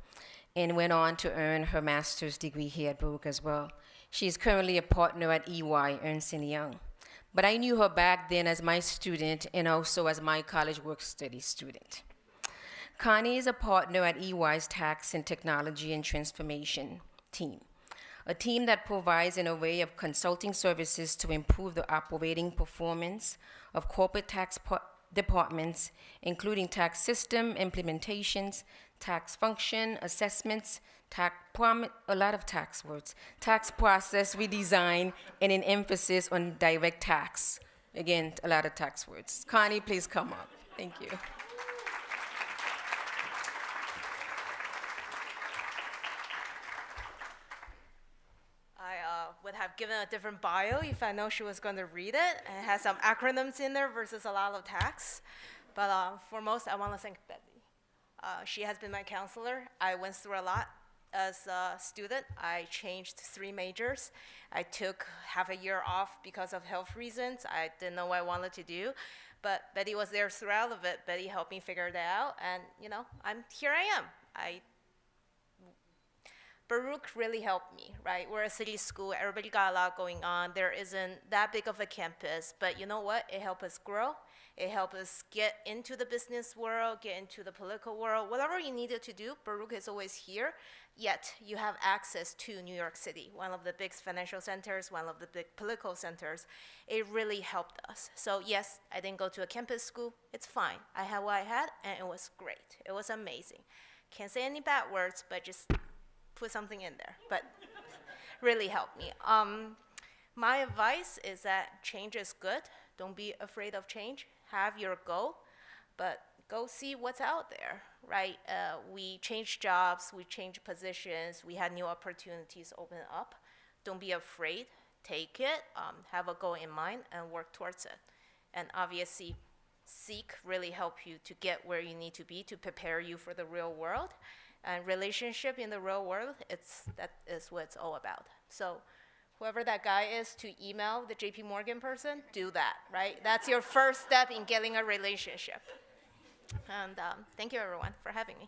G: and went on to earn her master's degree here at Baruch as well. She is currently a partner at EY, Ernst & Young. But I knew her back then as my student and also as my college work-study student. Connie is a partner at EY's Tax and Technology and Transformation team, a team that provides an array of consulting services to improve the operating performance of corporate tax departments, including tax system implementations, tax function assessments, a lot of tax words, tax process redesign, and an emphasis on direct tax. Again, a lot of tax words. Connie, please come up. Thank you.
V: I would have given a different bio if I know she was going to read it. It has some acronyms in there versus a lot of tax. But foremost, I want to thank Betty. She has been my counselor. I went through a lot as a student. I changed 3 majors. I took half a year off because of health reasons. I didn't know what I wanted to do. But Betty was there throughout of it. Betty helped me figure that out. And, here I am. Baruch really helped me, right? We're a city school. Everybody got a lot going on. There isn't that big of a campus. But you know what? It helped us grow. It helped us get into the business world, get into the political world. Whatever you needed to do, Baruch is always here. Yet you have access to New York City, one of the big financial centers, one of the big political centers. It really helped us. So yes, I didn't go to a campus school. It's fine. I had what I had, and it was great. It was amazing. Can't say any bad words, but just put something in there. But really helped me. My advice is that change is good. Don't be afraid of change. Have your goal, but go see what's out there, right? We changed jobs, we changed positions, we had new opportunities open up. Don't be afraid, take it, have a goal in mind, and work towards it. And obviously, Seek really help you to get where you need to be to prepare you for the real world. And relationship in the real world, that is what it's all about. So whoever that guy is to email the JP Morgan person, do that, right? That's your first step in getting a relationship. And thank you, everyone, for having me.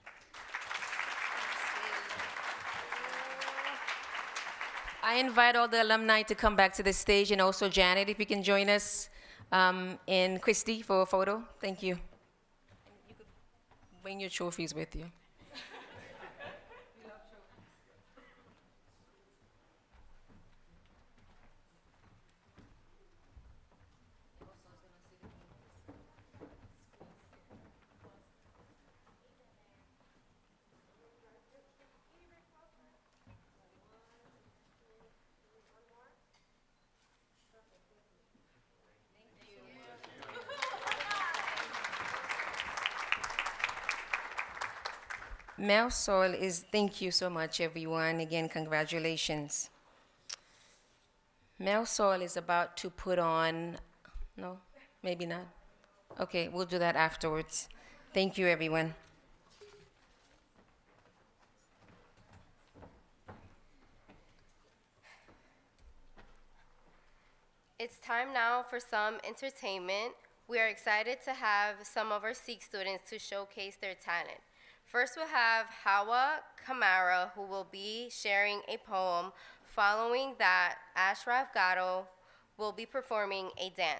G: I invite all the alumni to come back to the stage, and also Janet, if you can join us, and Christy for a photo. Thank you. You could bring your trophies with you. Marisol is, thank you so much, everyone. Again, congratulations. Marisol is about to put on, no, maybe not. Okay, we'll do that afterwards. Thank you, everyone.
A: It's time now for some entertainment. We are excited to have some of our Sikh students to showcase their talent. First, we'll have Hawa Kamara, who will be sharing a poem. Following that, Ashraf Gatto will be performing a dance.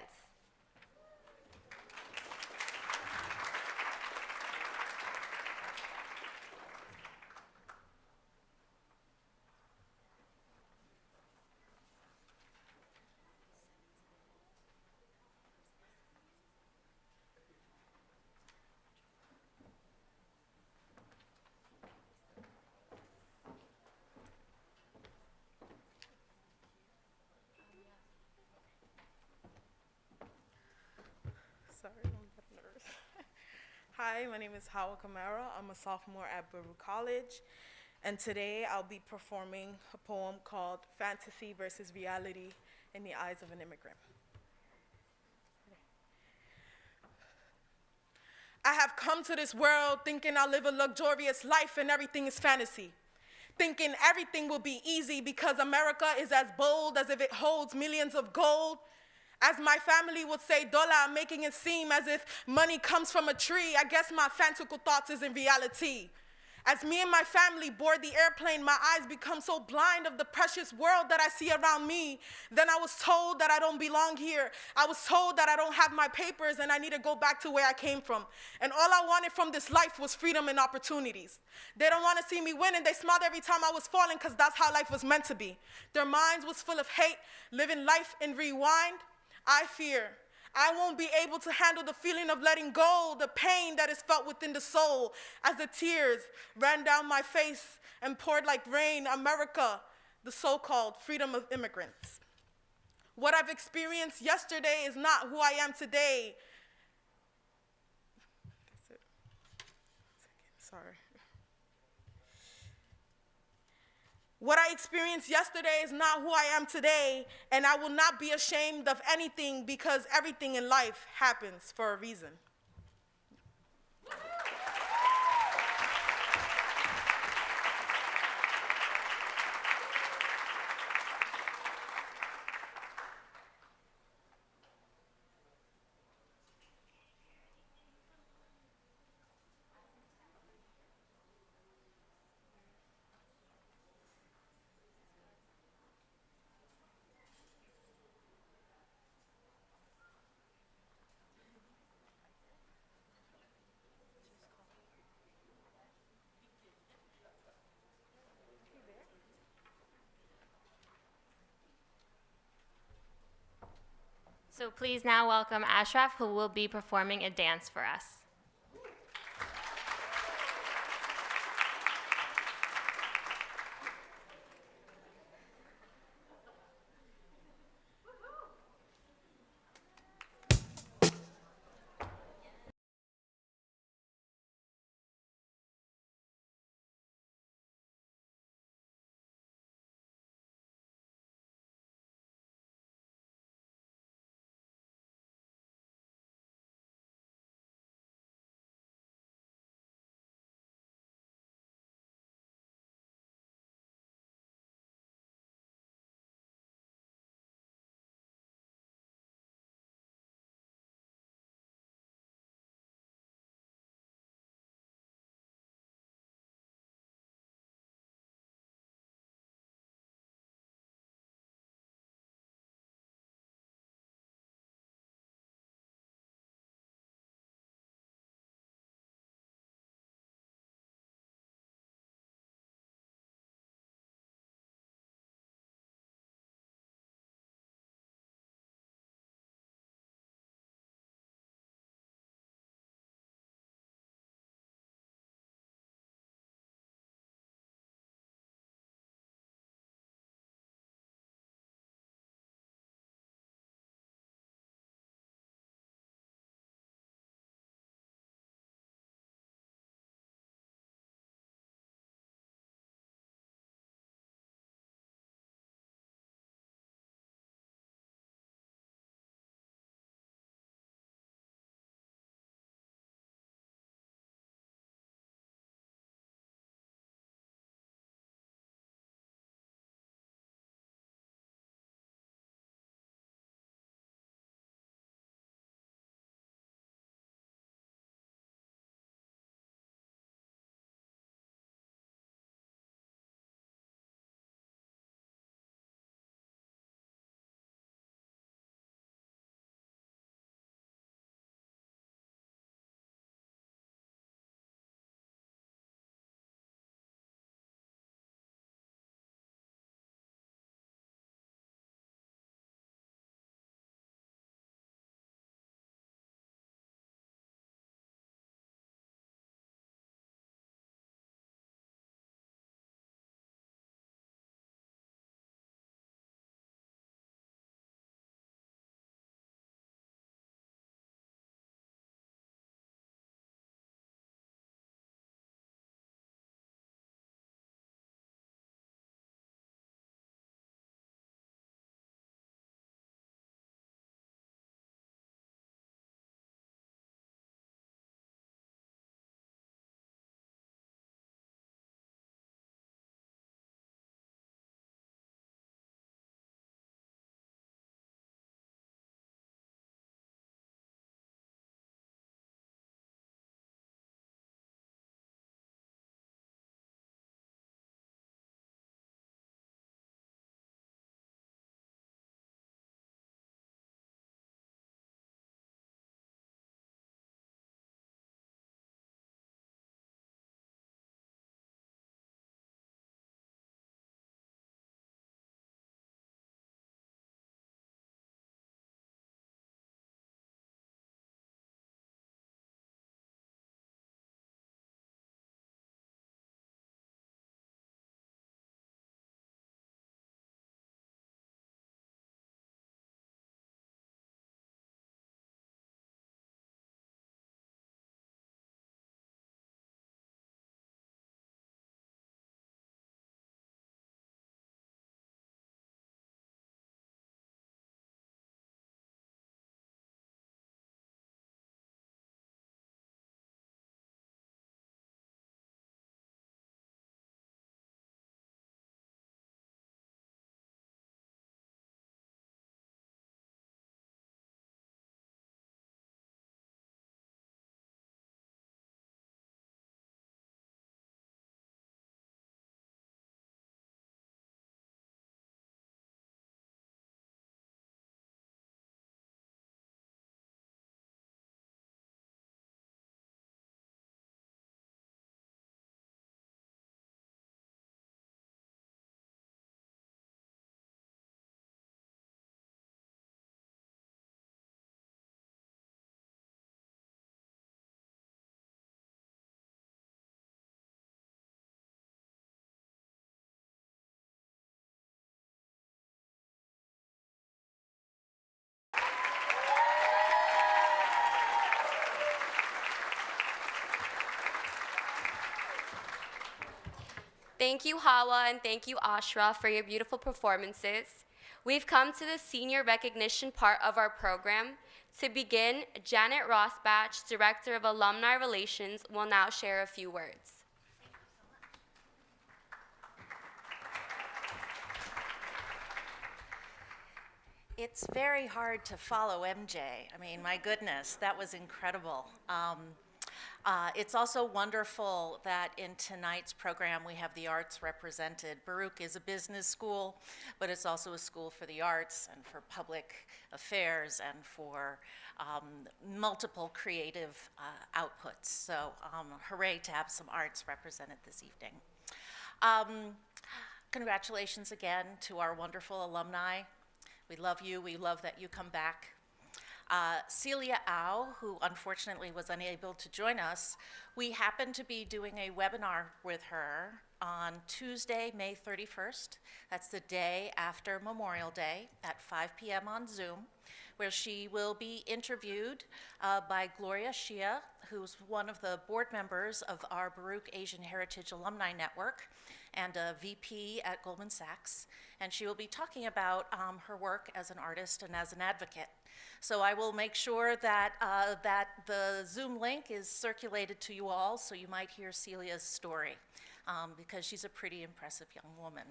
K: Sorry, I'm a bit nervous. Hi, my name is Hawa Kamara. I'm a sophomore at Baruch College, and today I'll be performing a poem called Fantasy versus Reality in the Eyes of an Immigrant. I have come to this world thinking I'll live a luxurious life and everything is fantasy. Thinking everything will be easy because America is as bold as if it holds millions of gold. As my family would say, dollar, making it seem as if money comes from a tree. I guess my fanciful thoughts is in reality. As me and my family board the airplane, my eyes become so blind of the precious world that I see around me. Then I was told that I don't belong here. I was told that I don't have my papers and I need to go back to where I came from. And all I wanted from this life was freedom and opportunities. They don't want to see me win, and they smiled every time I was falling because that's how life was meant to be. Their minds was full of hate, living life in rewind. I fear I won't be able to handle the feeling of letting go, the pain that is felt within the soul as the tears ran down my face and poured like rain. America, the so-called freedom of immigrants. What I've experienced yesterday is not who I am today. That's it. Sorry. What I experienced yesterday is not who I am today, and I will not be ashamed of anything because everything in life happens for a reason.
S: So please now welcome Ashraf, who will be performing a dance for us.
B: Thank you, Hawa, and thank you, Ashra, for your beautiful performances. We've come to the senior recognition part of our program. To begin, Janet Rossbatch, Director of Alumni Relations, will now share a few words.
E: It's very hard to follow MJ. I mean, my goodness, that was incredible. It's also wonderful that in tonight's program we have the arts represented. Baruch is a business school, but it's also a school for the arts and for public affairs and for multiple creative outputs. So hooray to have some arts represented this evening. Congratulations again to our wonderful alumni. We love you. We love that you come back. Celia Au, who unfortunately was unable to join us, we happen to be doing a webinar with her on Tuesday, May 31st. That's the day after Memorial Day at 5 p.m. on Zoom, where she will be interviewed by Gloria Shia, who's one of the board members of our Baruch Asian Heritage Alumni Network and a VP at Goldman Sachs. And she will be talking about her work as an artist and as an advocate. So I will make sure that, that the Zoom link is circulated to you all, so you might hear Celia's story, because she's a pretty impressive young woman.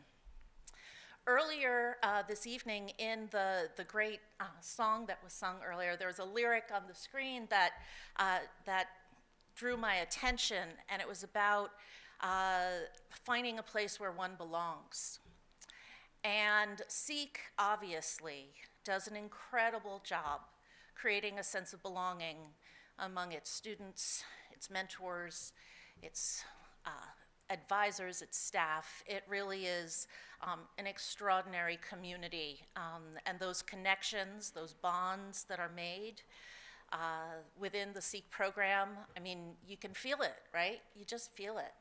E: Earlier this evening, in the great song that was sung earlier, there was a lyric on the screen that, that drew my attention, and it was about finding a place where one belongs. And Seek, obviously, does an incredible job creating a sense of belonging among its students, its mentors, its advisors, its staff. It really is an extraordinary community. And those connections, those bonds that are made within the Seek program, I mean, you can feel it, right? You just feel it.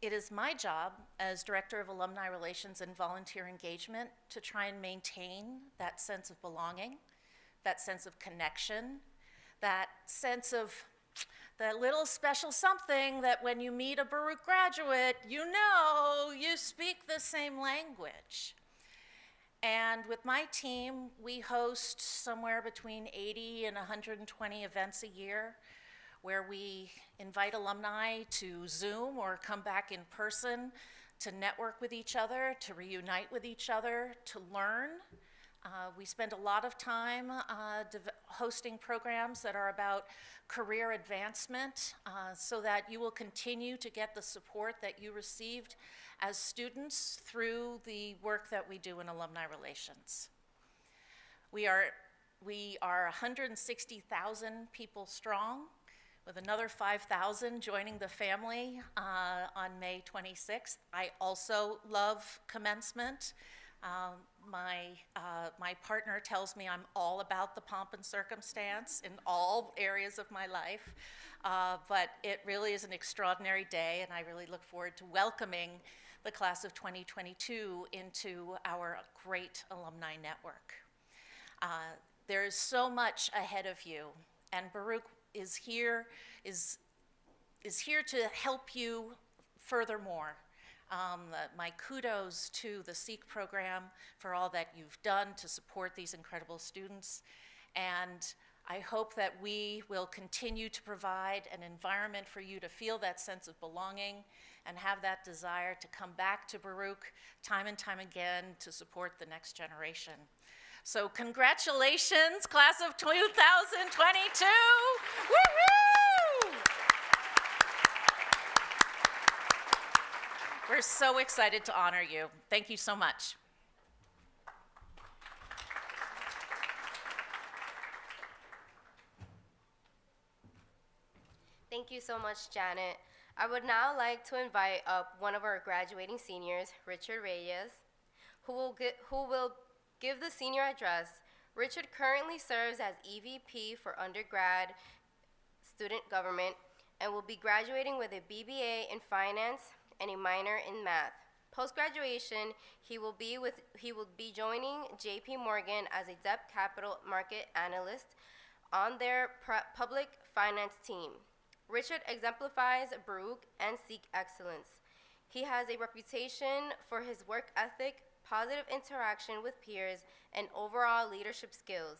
E: It is my job as Director of Alumni Relations and Volunteer Engagement to try and maintain that sense of belonging, that sense of connection, that sense of that little special something that when you meet a Baruch graduate, you know you speak the same language. And with my team, we host somewhere between 80 and 120 events a year, where we invite alumni to Zoom or come back in person to network with each other, to reunite with each other, to learn. We spend a lot of time hosting programs that are about career advancement so that you will continue to get the support that you received as students through the work that we do in alumni relations. We are 160,000 people strong, with another 5,000 joining the family on May 26th. I also love commencement. My partner tells me I'm all about the pomp and circumstance in all areas of my life, but it really is an extraordinary day, and I really look forward to welcoming the class of 2022 into our great alumni network. There is so much ahead of you, and Baruch is here to help you furthermore. My kudos to the Seek program for all that you've done to support these incredible students. And I hope that we will continue to provide an environment for you to feel that sense of belonging and have that desire to come back to Baruch time and time again to support the next generation. So congratulations, class of 2022. Woohoo! We're so excited to honor you. Thank you so much.
A: Thank you so much, Janet. I would now like to invite up one of our graduating seniors, Richard Reyes, who will give the senior address. Richard currently serves as EVP for undergrad student government and will be graduating with a BBA in finance and a minor in math. Post-graduation, he will be joining JP Morgan as a debt capital market analyst on their public finance team. Richard exemplifies Baruch and Seek excellence. He has a reputation for his work ethic, positive interaction with peers, and overall leadership skills.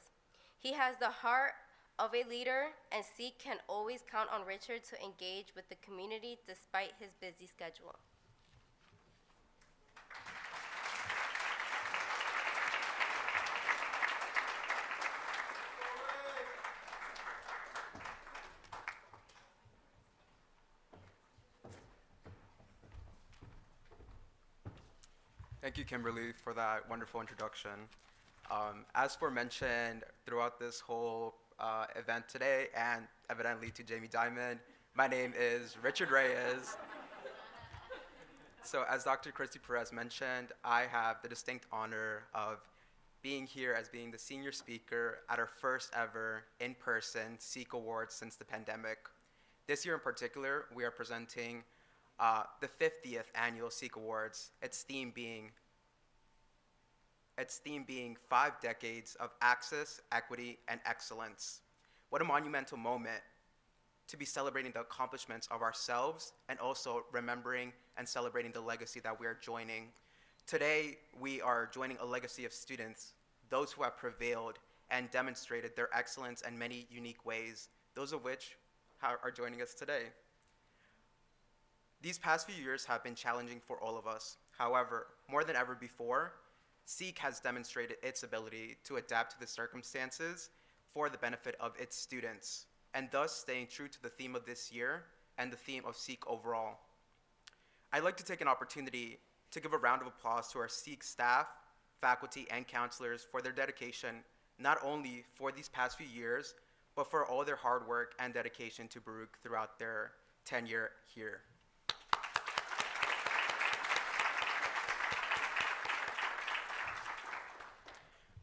A: He has the heart of a leader, and Seek can always count on Richard to engage with the community despite his busy schedule.
F: Thank you, Kimberly, for that wonderful introduction. As forementioned throughout this whole event today, and evidently to Jamie Dimon, my name is Richard Reyes. So as Dr. Perez mentioned, I have the distinct honor of being here as being the senior speaker at our first ever in-person SEEK Awards since the pandemic. This year in particular, we are presenting the 50th annual SEEK Awards, its theme being 5 decades of access, equity, and excellence. What a monumental moment to be celebrating the accomplishments of ourselves and also remembering and celebrating the legacy that we are joining. Today, we are joining a legacy of students, those who have prevailed and demonstrated their excellence in many unique ways, those of which are joining us today. These past few years have been challenging for all of us. However, more than ever before, SEEK has demonstrated its ability to adapt to the circumstances for the benefit of its students, and thus staying true to the theme of this year and the theme of SEEK overall. I'd like to take an opportunity to give a round of applause to our SEEK staff, faculty, and counselors for their dedication, not only for these past few years, but for all their hard work and dedication to Baruch throughout their tenure here.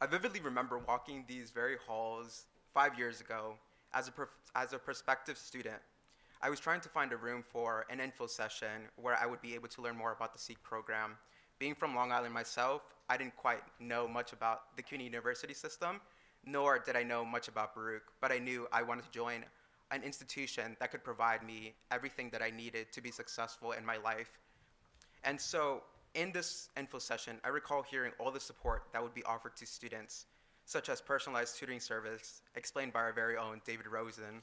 F: I vividly remember walking these very halls 5 years ago as a prospective student. I was trying to find a room for an info session where I would be able to learn more about the SEEK program. Being from Long Island myself, I didn't quite know much about the CUNY University system, nor did I know much about Baruch, but I knew I wanted to join an institution that could provide me everything that I needed to be successful in my life. And so in this info session, I recall hearing all the support that would be offered to students, such as personalized tutoring service explained by our very own David Rosen.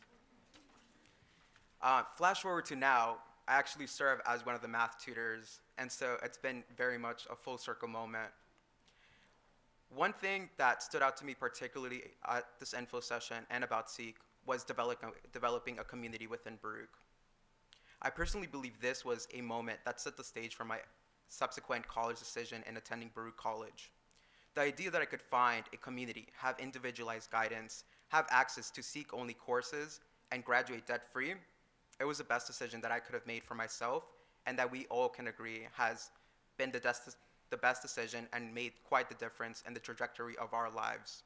F: Flash forward to now, I actually serve as one of the math tutors, and so it's been very much a full circle moment. One thing that stood out to me particularly at this info session and about SEEK was developing a community within Baruch. I personally believe this was a moment that set the stage for my subsequent college decision in attending Baruch College. The idea that I could find a community, have individualized guidance, have access to SEEK-only courses, and graduate debt-free, it was the best decision that I could have made for myself, and that we all can agree has been the best decision and made quite the difference in the trajectory of our lives.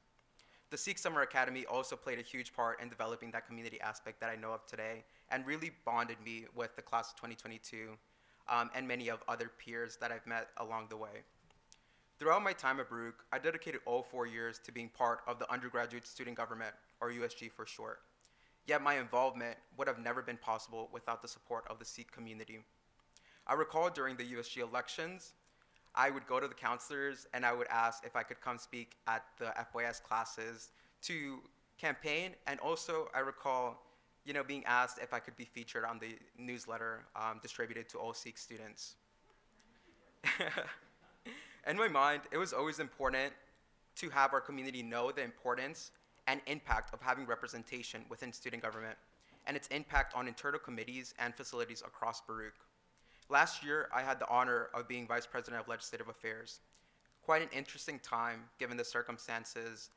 F: The SEEK Summer Academy also played a huge part in developing that community aspect that I know of today, and really bonded me with the class of 2022 and many of other peers that I've met along the way. Throughout my time at Baruch, I dedicated all 4 years to being part of the undergraduate student government, or USG for short. Yet my involvement would have never been possible without the support of the SEEK community. I recall during the USG elections, I would go to the counselors and I would ask if I could come speak at the FYS classes to campaign, and also I recall being asked if I could be featured on the newsletter distributed to all SEEK students. In my mind, it was always important to have our community know the importance and impact of having representation within student government and its impact on internal committees and facilities across Baruch. Last year, I had the honor of being Vice President of Legislative Affairs. Quite an interesting time given the circumstances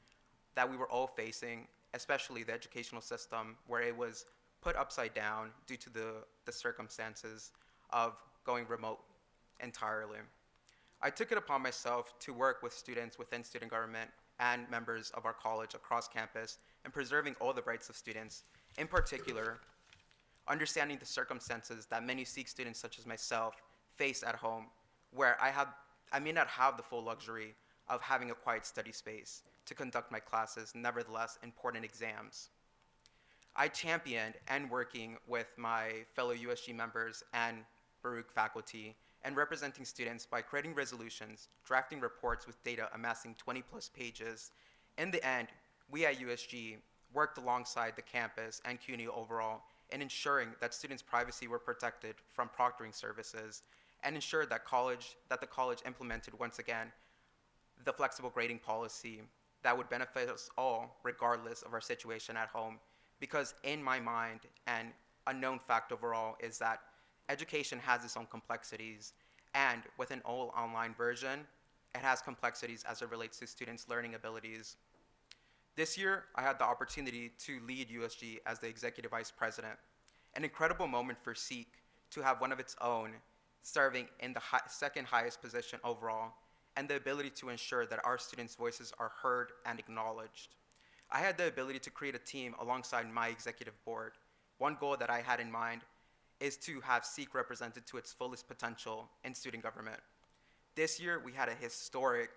F: that we were all facing, especially the educational system, where it was put upside down due to the circumstances of going remote entirely. I took it upon myself to work with students within student government and members of our college across campus in preserving all the rights of students, in particular, understanding the circumstances that many SEEK students such as myself face at home, where I may not have the full luxury of having a quiet study space to conduct my classes, nevertheless important exams. I championed and working with my fellow USG members and Baruch faculty and representing students by creating resolutions, drafting reports with data amassing 20+ pages. In the end, we at USG worked alongside the campus and CUNY overall in ensuring that students' privacy were protected from proctoring services, and ensured that the college implemented once again the flexible grading policy that would benefit us all regardless of our situation at home. Because in my mind, and a known fact overall, is that education has its own complexities, and with an all online version, it has complexities as it relates to students' learning abilities. This year, I had the opportunity to lead USG as the Executive Vice President, an incredible moment for SEEK to have one of its own serving in the second highest position overall, and the ability to ensure that our students' voices are heard and acknowledged. I had the ability to create a team alongside my executive board. One goal that I had in mind is to have SEEK represented to its fullest potential in student government. This year, we had a historic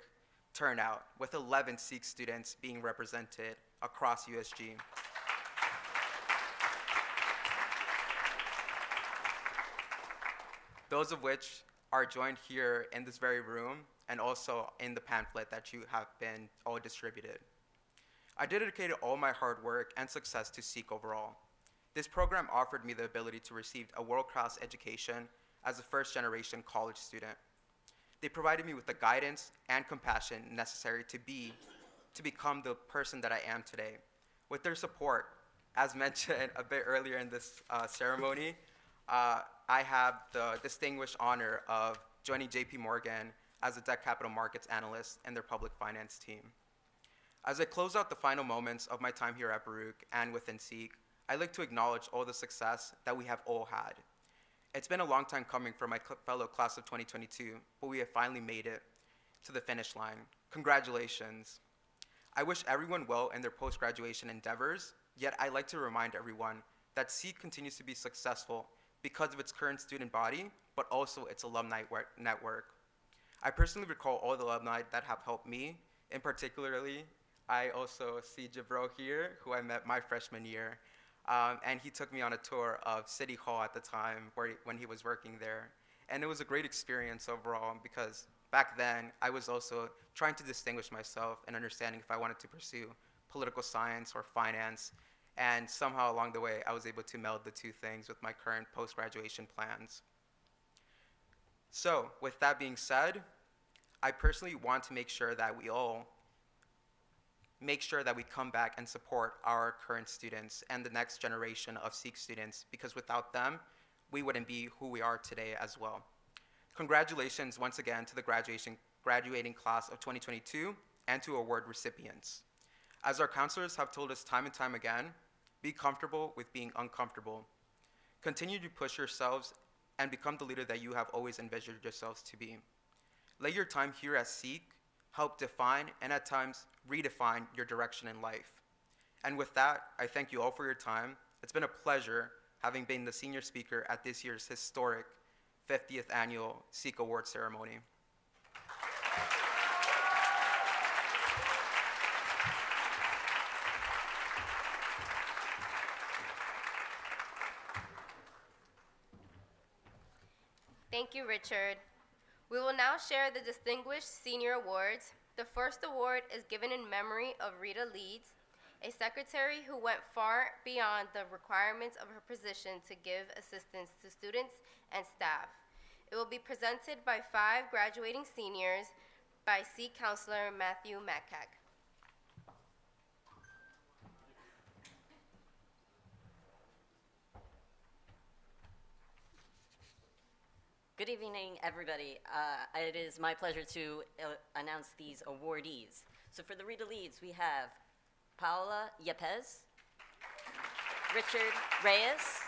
F: turnout with 11 SEEK students being represented across USG. Those of which are joined here in this very room and also in the pamphlet that you have been all distributed. I dedicated all my hard work and success to SEEK overall. This program offered me the ability to receive a world-class education as a first-generation college student. They provided me with the guidance and compassion necessary to become the person that I am today. With their support, as mentioned a bit earlier in this ceremony, I have the distinguished honor of joining JP Morgan as a debt capital markets analyst in their public finance team. As I close out the final moments of my time here at Baruch and within SEEK, I'd like to acknowledge all the success that we have all had. It's been a long time coming for my fellow class of 2022, but we have finally made it to the finish line. Congratulations. I wish everyone well in their post-graduation endeavors, yet I'd like to remind everyone that SEEK continues to be successful because of its current student body, but also its alumni network. I personally recall all the alumni that have helped me. In particularly, I also see Jabro here, who I met my freshman year. And he took me on a tour of City Hall at the time when he was working there. And it was a great experience overall because back then I was also trying to distinguish myself and understanding if I wanted to pursue political science or finance. And somehow along the way, I was able to meld the two things with my current post-graduation plans. So with that being said, I personally want to make sure that we all come back and support our current students and the next generation of SEEK students, because without them, we wouldn't be who we are today as well. Congratulations once again to the graduating class of 2022 and to award recipients. As our counselors have told us time and time again, be comfortable with being uncomfortable. Continue to push yourselves and become the leader that you have always envisioned yourselves to be. Let your time here at SEEK help define and at times redefine your direction in life. And with that, I thank you all for your time. It's been a pleasure having been the senior speaker at this year's historic 50th annual SEEK Award ceremony.
A: Thank you, Richard. We will now share the Distinguished Senior Awards. The first award is given in memory of Rita Leeds, a secretary who went far beyond the requirements of her position to give assistance to students and staff. It will be presented by 5 graduating seniors by SEEK Counselor Matthew Matcack.
H: Good evening, everybody. It is my pleasure to announce these awardees. So for the Rita Leeds, we have Paola Yepes, Richard Reyes,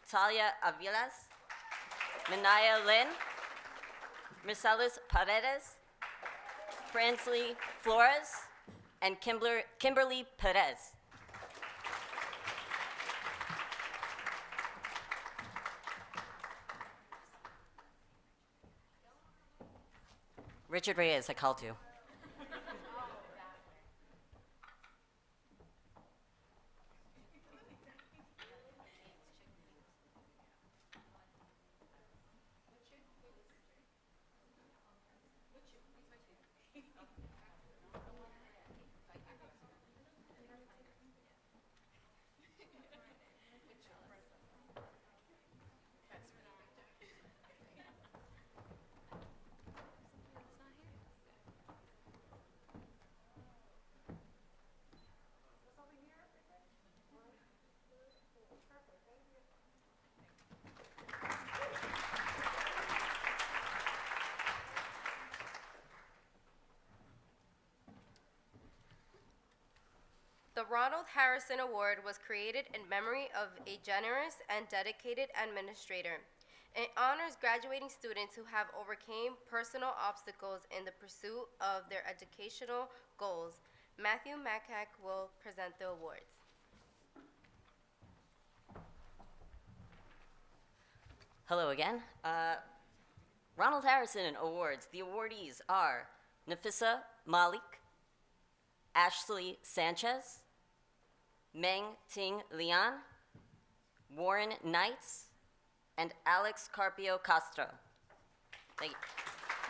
H: Talia Avilas, Minaya Lin, Mercedes Paredes, Fransley Flores, and Kimberly Perez. Richard Reyes, I called you.
A: The Ronald Harrison Award was created in memory of a generous and dedicated administrator. It honors graduating students who have overcame personal obstacles in the pursuit of their educational goals. Matthew Macack will present the awards.
H: Hello again. Ronald Harrison Awards. The awardees are Nafissa Malik, Ashley Sanchez, Meng Ting Lian, Warren Knights, and Alex Carpio Castro. Thank you.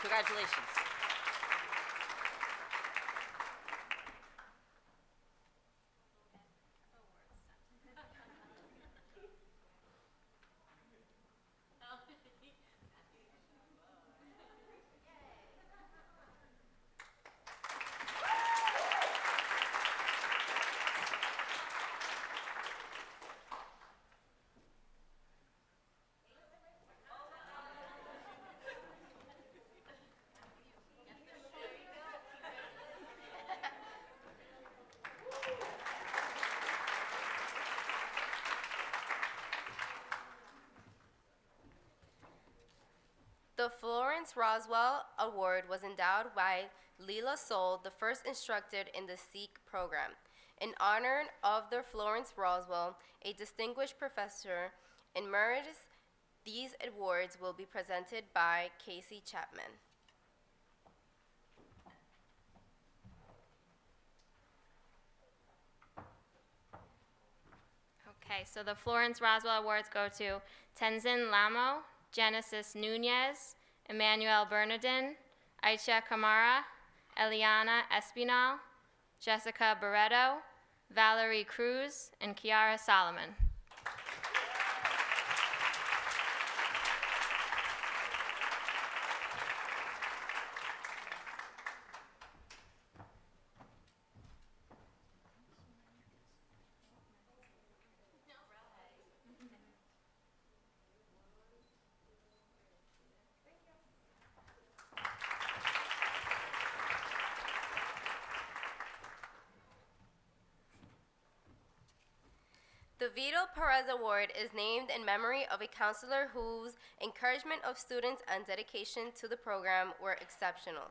H: Congratulations.
A: The Florence Roswell Award was endowed by Leela Soul, the first instructor in the SEEK program. In honor of the Florence Roswell, a distinguished professor emeritus, these awards will be presented by Casey Chapman.
S: Okay, so the Florence Roswell Awards go to Tenzin Lamo, Genesis Nunez, Emmanuel Bernardin, Aicha Kamara, Eliana Espinal, Jessica Barreto, Valerie Cruz, and Kiara Solomon.
A: The Vito Perez Award is named in memory of a counselor whose encouragement of students and dedication to the program were exceptional.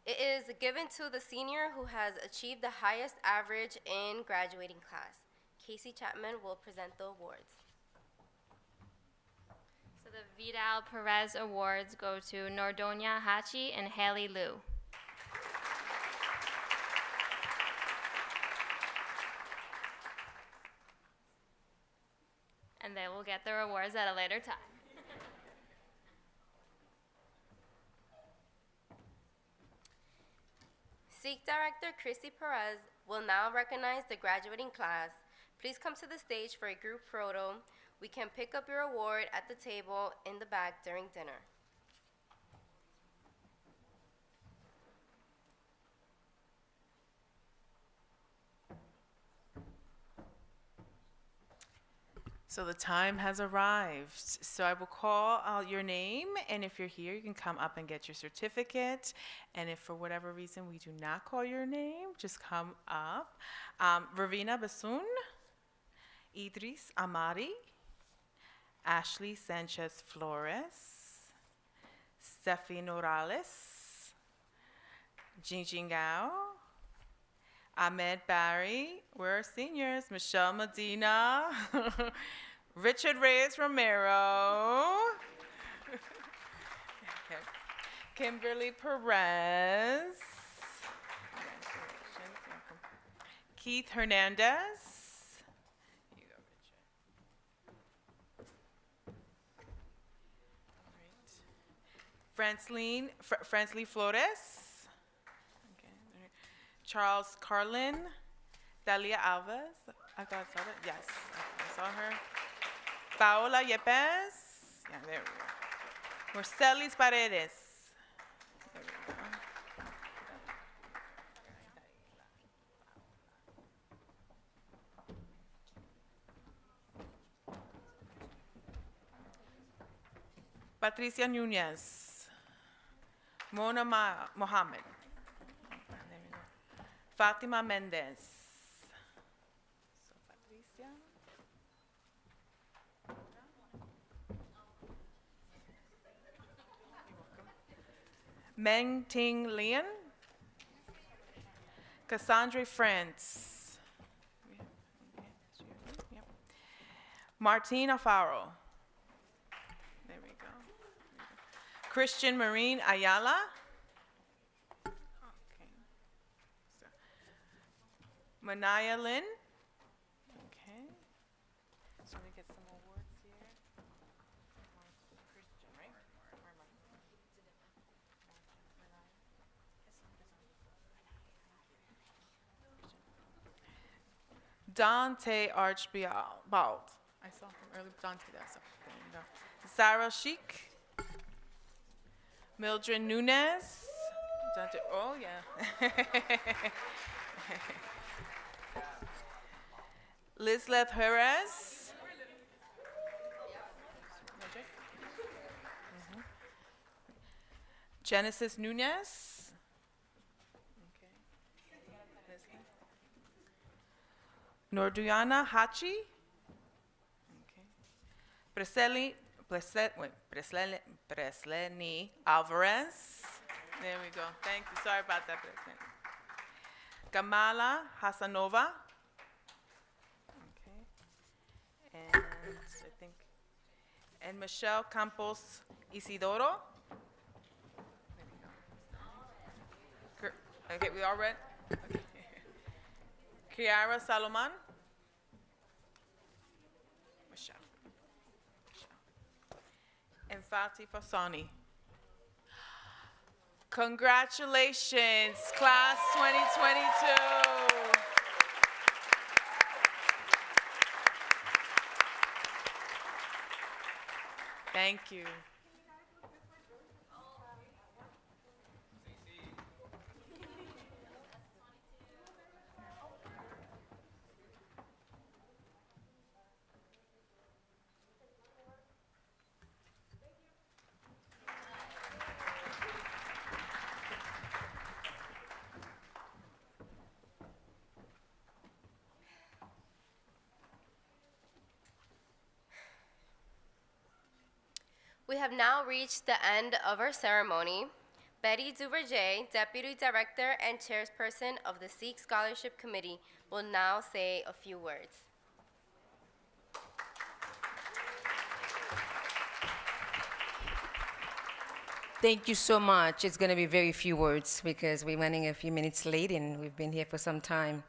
A: It is given to the senior who has achieved the highest average in graduating class. Casey Chapman will present the awards.
S: So the Vidal Perez Awards go to Nordonia Hachi and Haley Liu. And they will get their awards at a later time.
A: SEEK Director Christy Perez will now recognize the graduating class. Please come to the stage for a group photo. We can pick up your award at the table in the back during dinner.
C: So the time has arrived. So I will call out your name, and if you're here, you can come up and get your certificate. And if for whatever reason we do not call your name, just come up. Ravina Basun, Idris Amari, Ashley Sanchez Flores, Steffi Norales, Jingjing Gao, Ahmed Barry, we're our seniors, Michelle Medina, Richard Reyes Romero, okay. Kimberly Perez, Keith Hernandez, you go, Richard. Francine Flores. Charles Carlin, Dalia Alves, I thought I saw that, yes, I saw her. Paola Yepes, yeah, there we go. Mercedes Paredes, there we go. Patricia Nunez, Mona Mohammed. Fatima Mendez, Meng Ting Lian. Cassandra France. Yep. Martina Faro. There we go. Christian Marine Ayala. Okay. Manaya Lin. Okay. So we get some awards here. Christian, right? Dante Archibald. I saw him earlier. Dante, that's there you go. Sarah Sheik. Mildred Nunez. Dante, oh yeah. Lizleth Perez. Genesis Nunez. Norduyana Hachi. Okay. Presleni Alvarez. There we go. Thank you. Sorry about that, Presleni. Kamala Hasanova. Okay. And I think, and Michelle Campos Isidoro. There we go. Okay, we all read? Okay. Kiara Salomon. Michelle. And Fatih Fasani. Congratulations, class 2022. Thank you.
A: We have now reached the end of our ceremony. Betty Duverger, Deputy Director and Chairperson of the Sikh Scholarship Committee, will now say a few words.
G: Thank you so much. It's going to be very few words because we're running a few minutes late and we've been here for some time.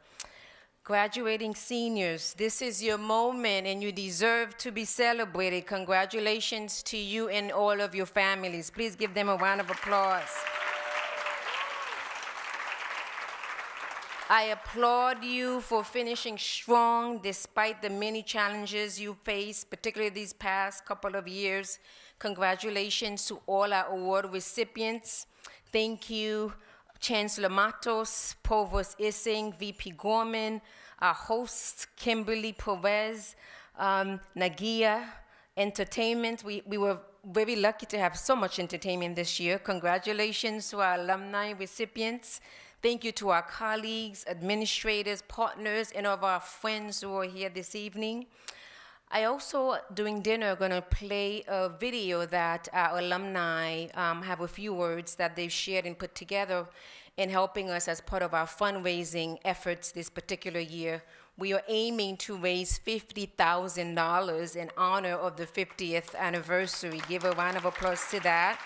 G: Graduating seniors, this is your moment and you deserve to be celebrated. Congratulations to you and all of your families. Please give them a round of applause. I applaud you for finishing strong despite the many challenges you faced, particularly these past couple of years. Congratulations to all our award recipients. Thank you, Chancellor Matos, Provost Essex, VP Gorman, our host, Kimberly Perez, Nagia, entertainment. We were very lucky to have so much entertainment this year. Congratulations to our alumni recipients. Thank you to our colleagues, administrators, partners, and all of our friends who are here this evening. I also, during dinner, going to play a video that our alumni have a few words that they've shared and put together in helping us as part of our fundraising efforts this particular year. We are aiming to raise $50,000 in honor of the 50th anniversary. Give a round of applause to that.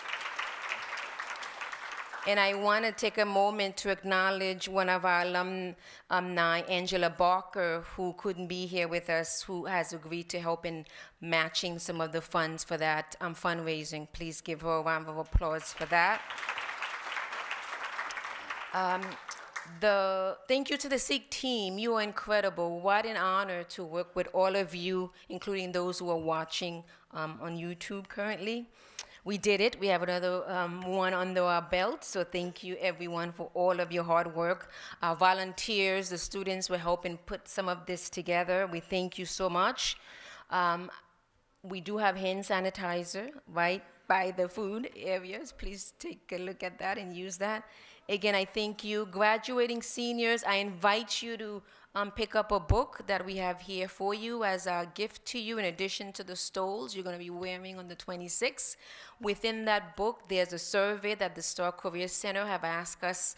G: And I want to take a moment to acknowledge one of our alumni, Angela Barker, who couldn't be here with us, who has agreed to help in matching some of the funds for that fundraising. Please give her a round of applause for that. Thank you to the Sikh team. You are incredible. What an honor to work with all of you, including those who are watching on YouTube currently. We did it. We have another one under our belt, so thank you, everyone, for all of your hard work. Our volunteers, the students were helping put some of this together. We thank you so much. We do have hand sanitizer, right? by the food areas. Please take a look at that and use that. Again, I thank you. Graduating seniors, I invite you to pick up a book that we have here for you as a gift to you in addition to the stoles you're going to be wearing on the 26th. Within that book, there's a survey that the Star Career Center have asked us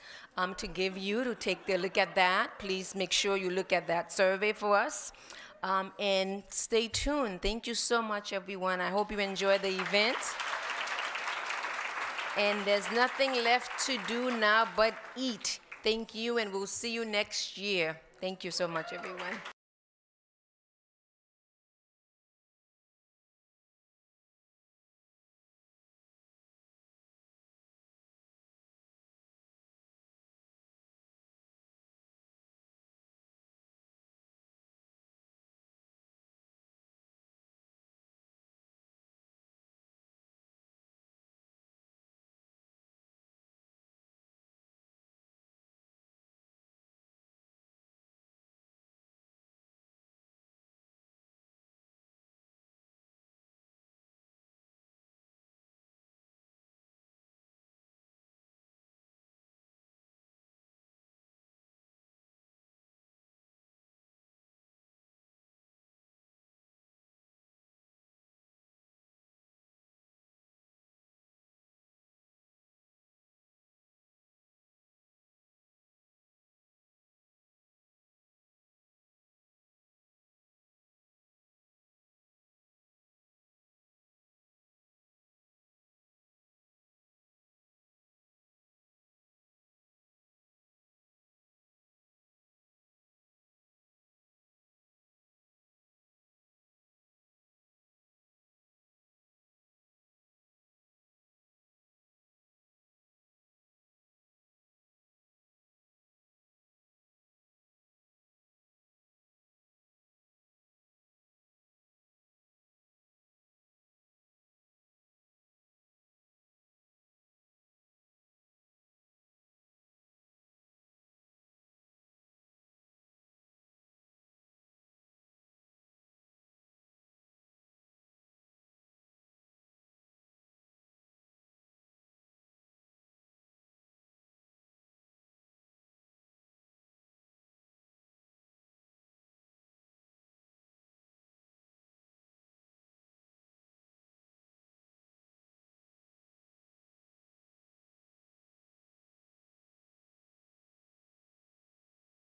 G: to give you to take a look at that. Please make sure you look at that survey for us. And stay tuned. Thank you so much, everyone. I hope you enjoy the event. And there's nothing left to do now but eat. Thank you, and we'll see you next year. Thank you so much, everyone.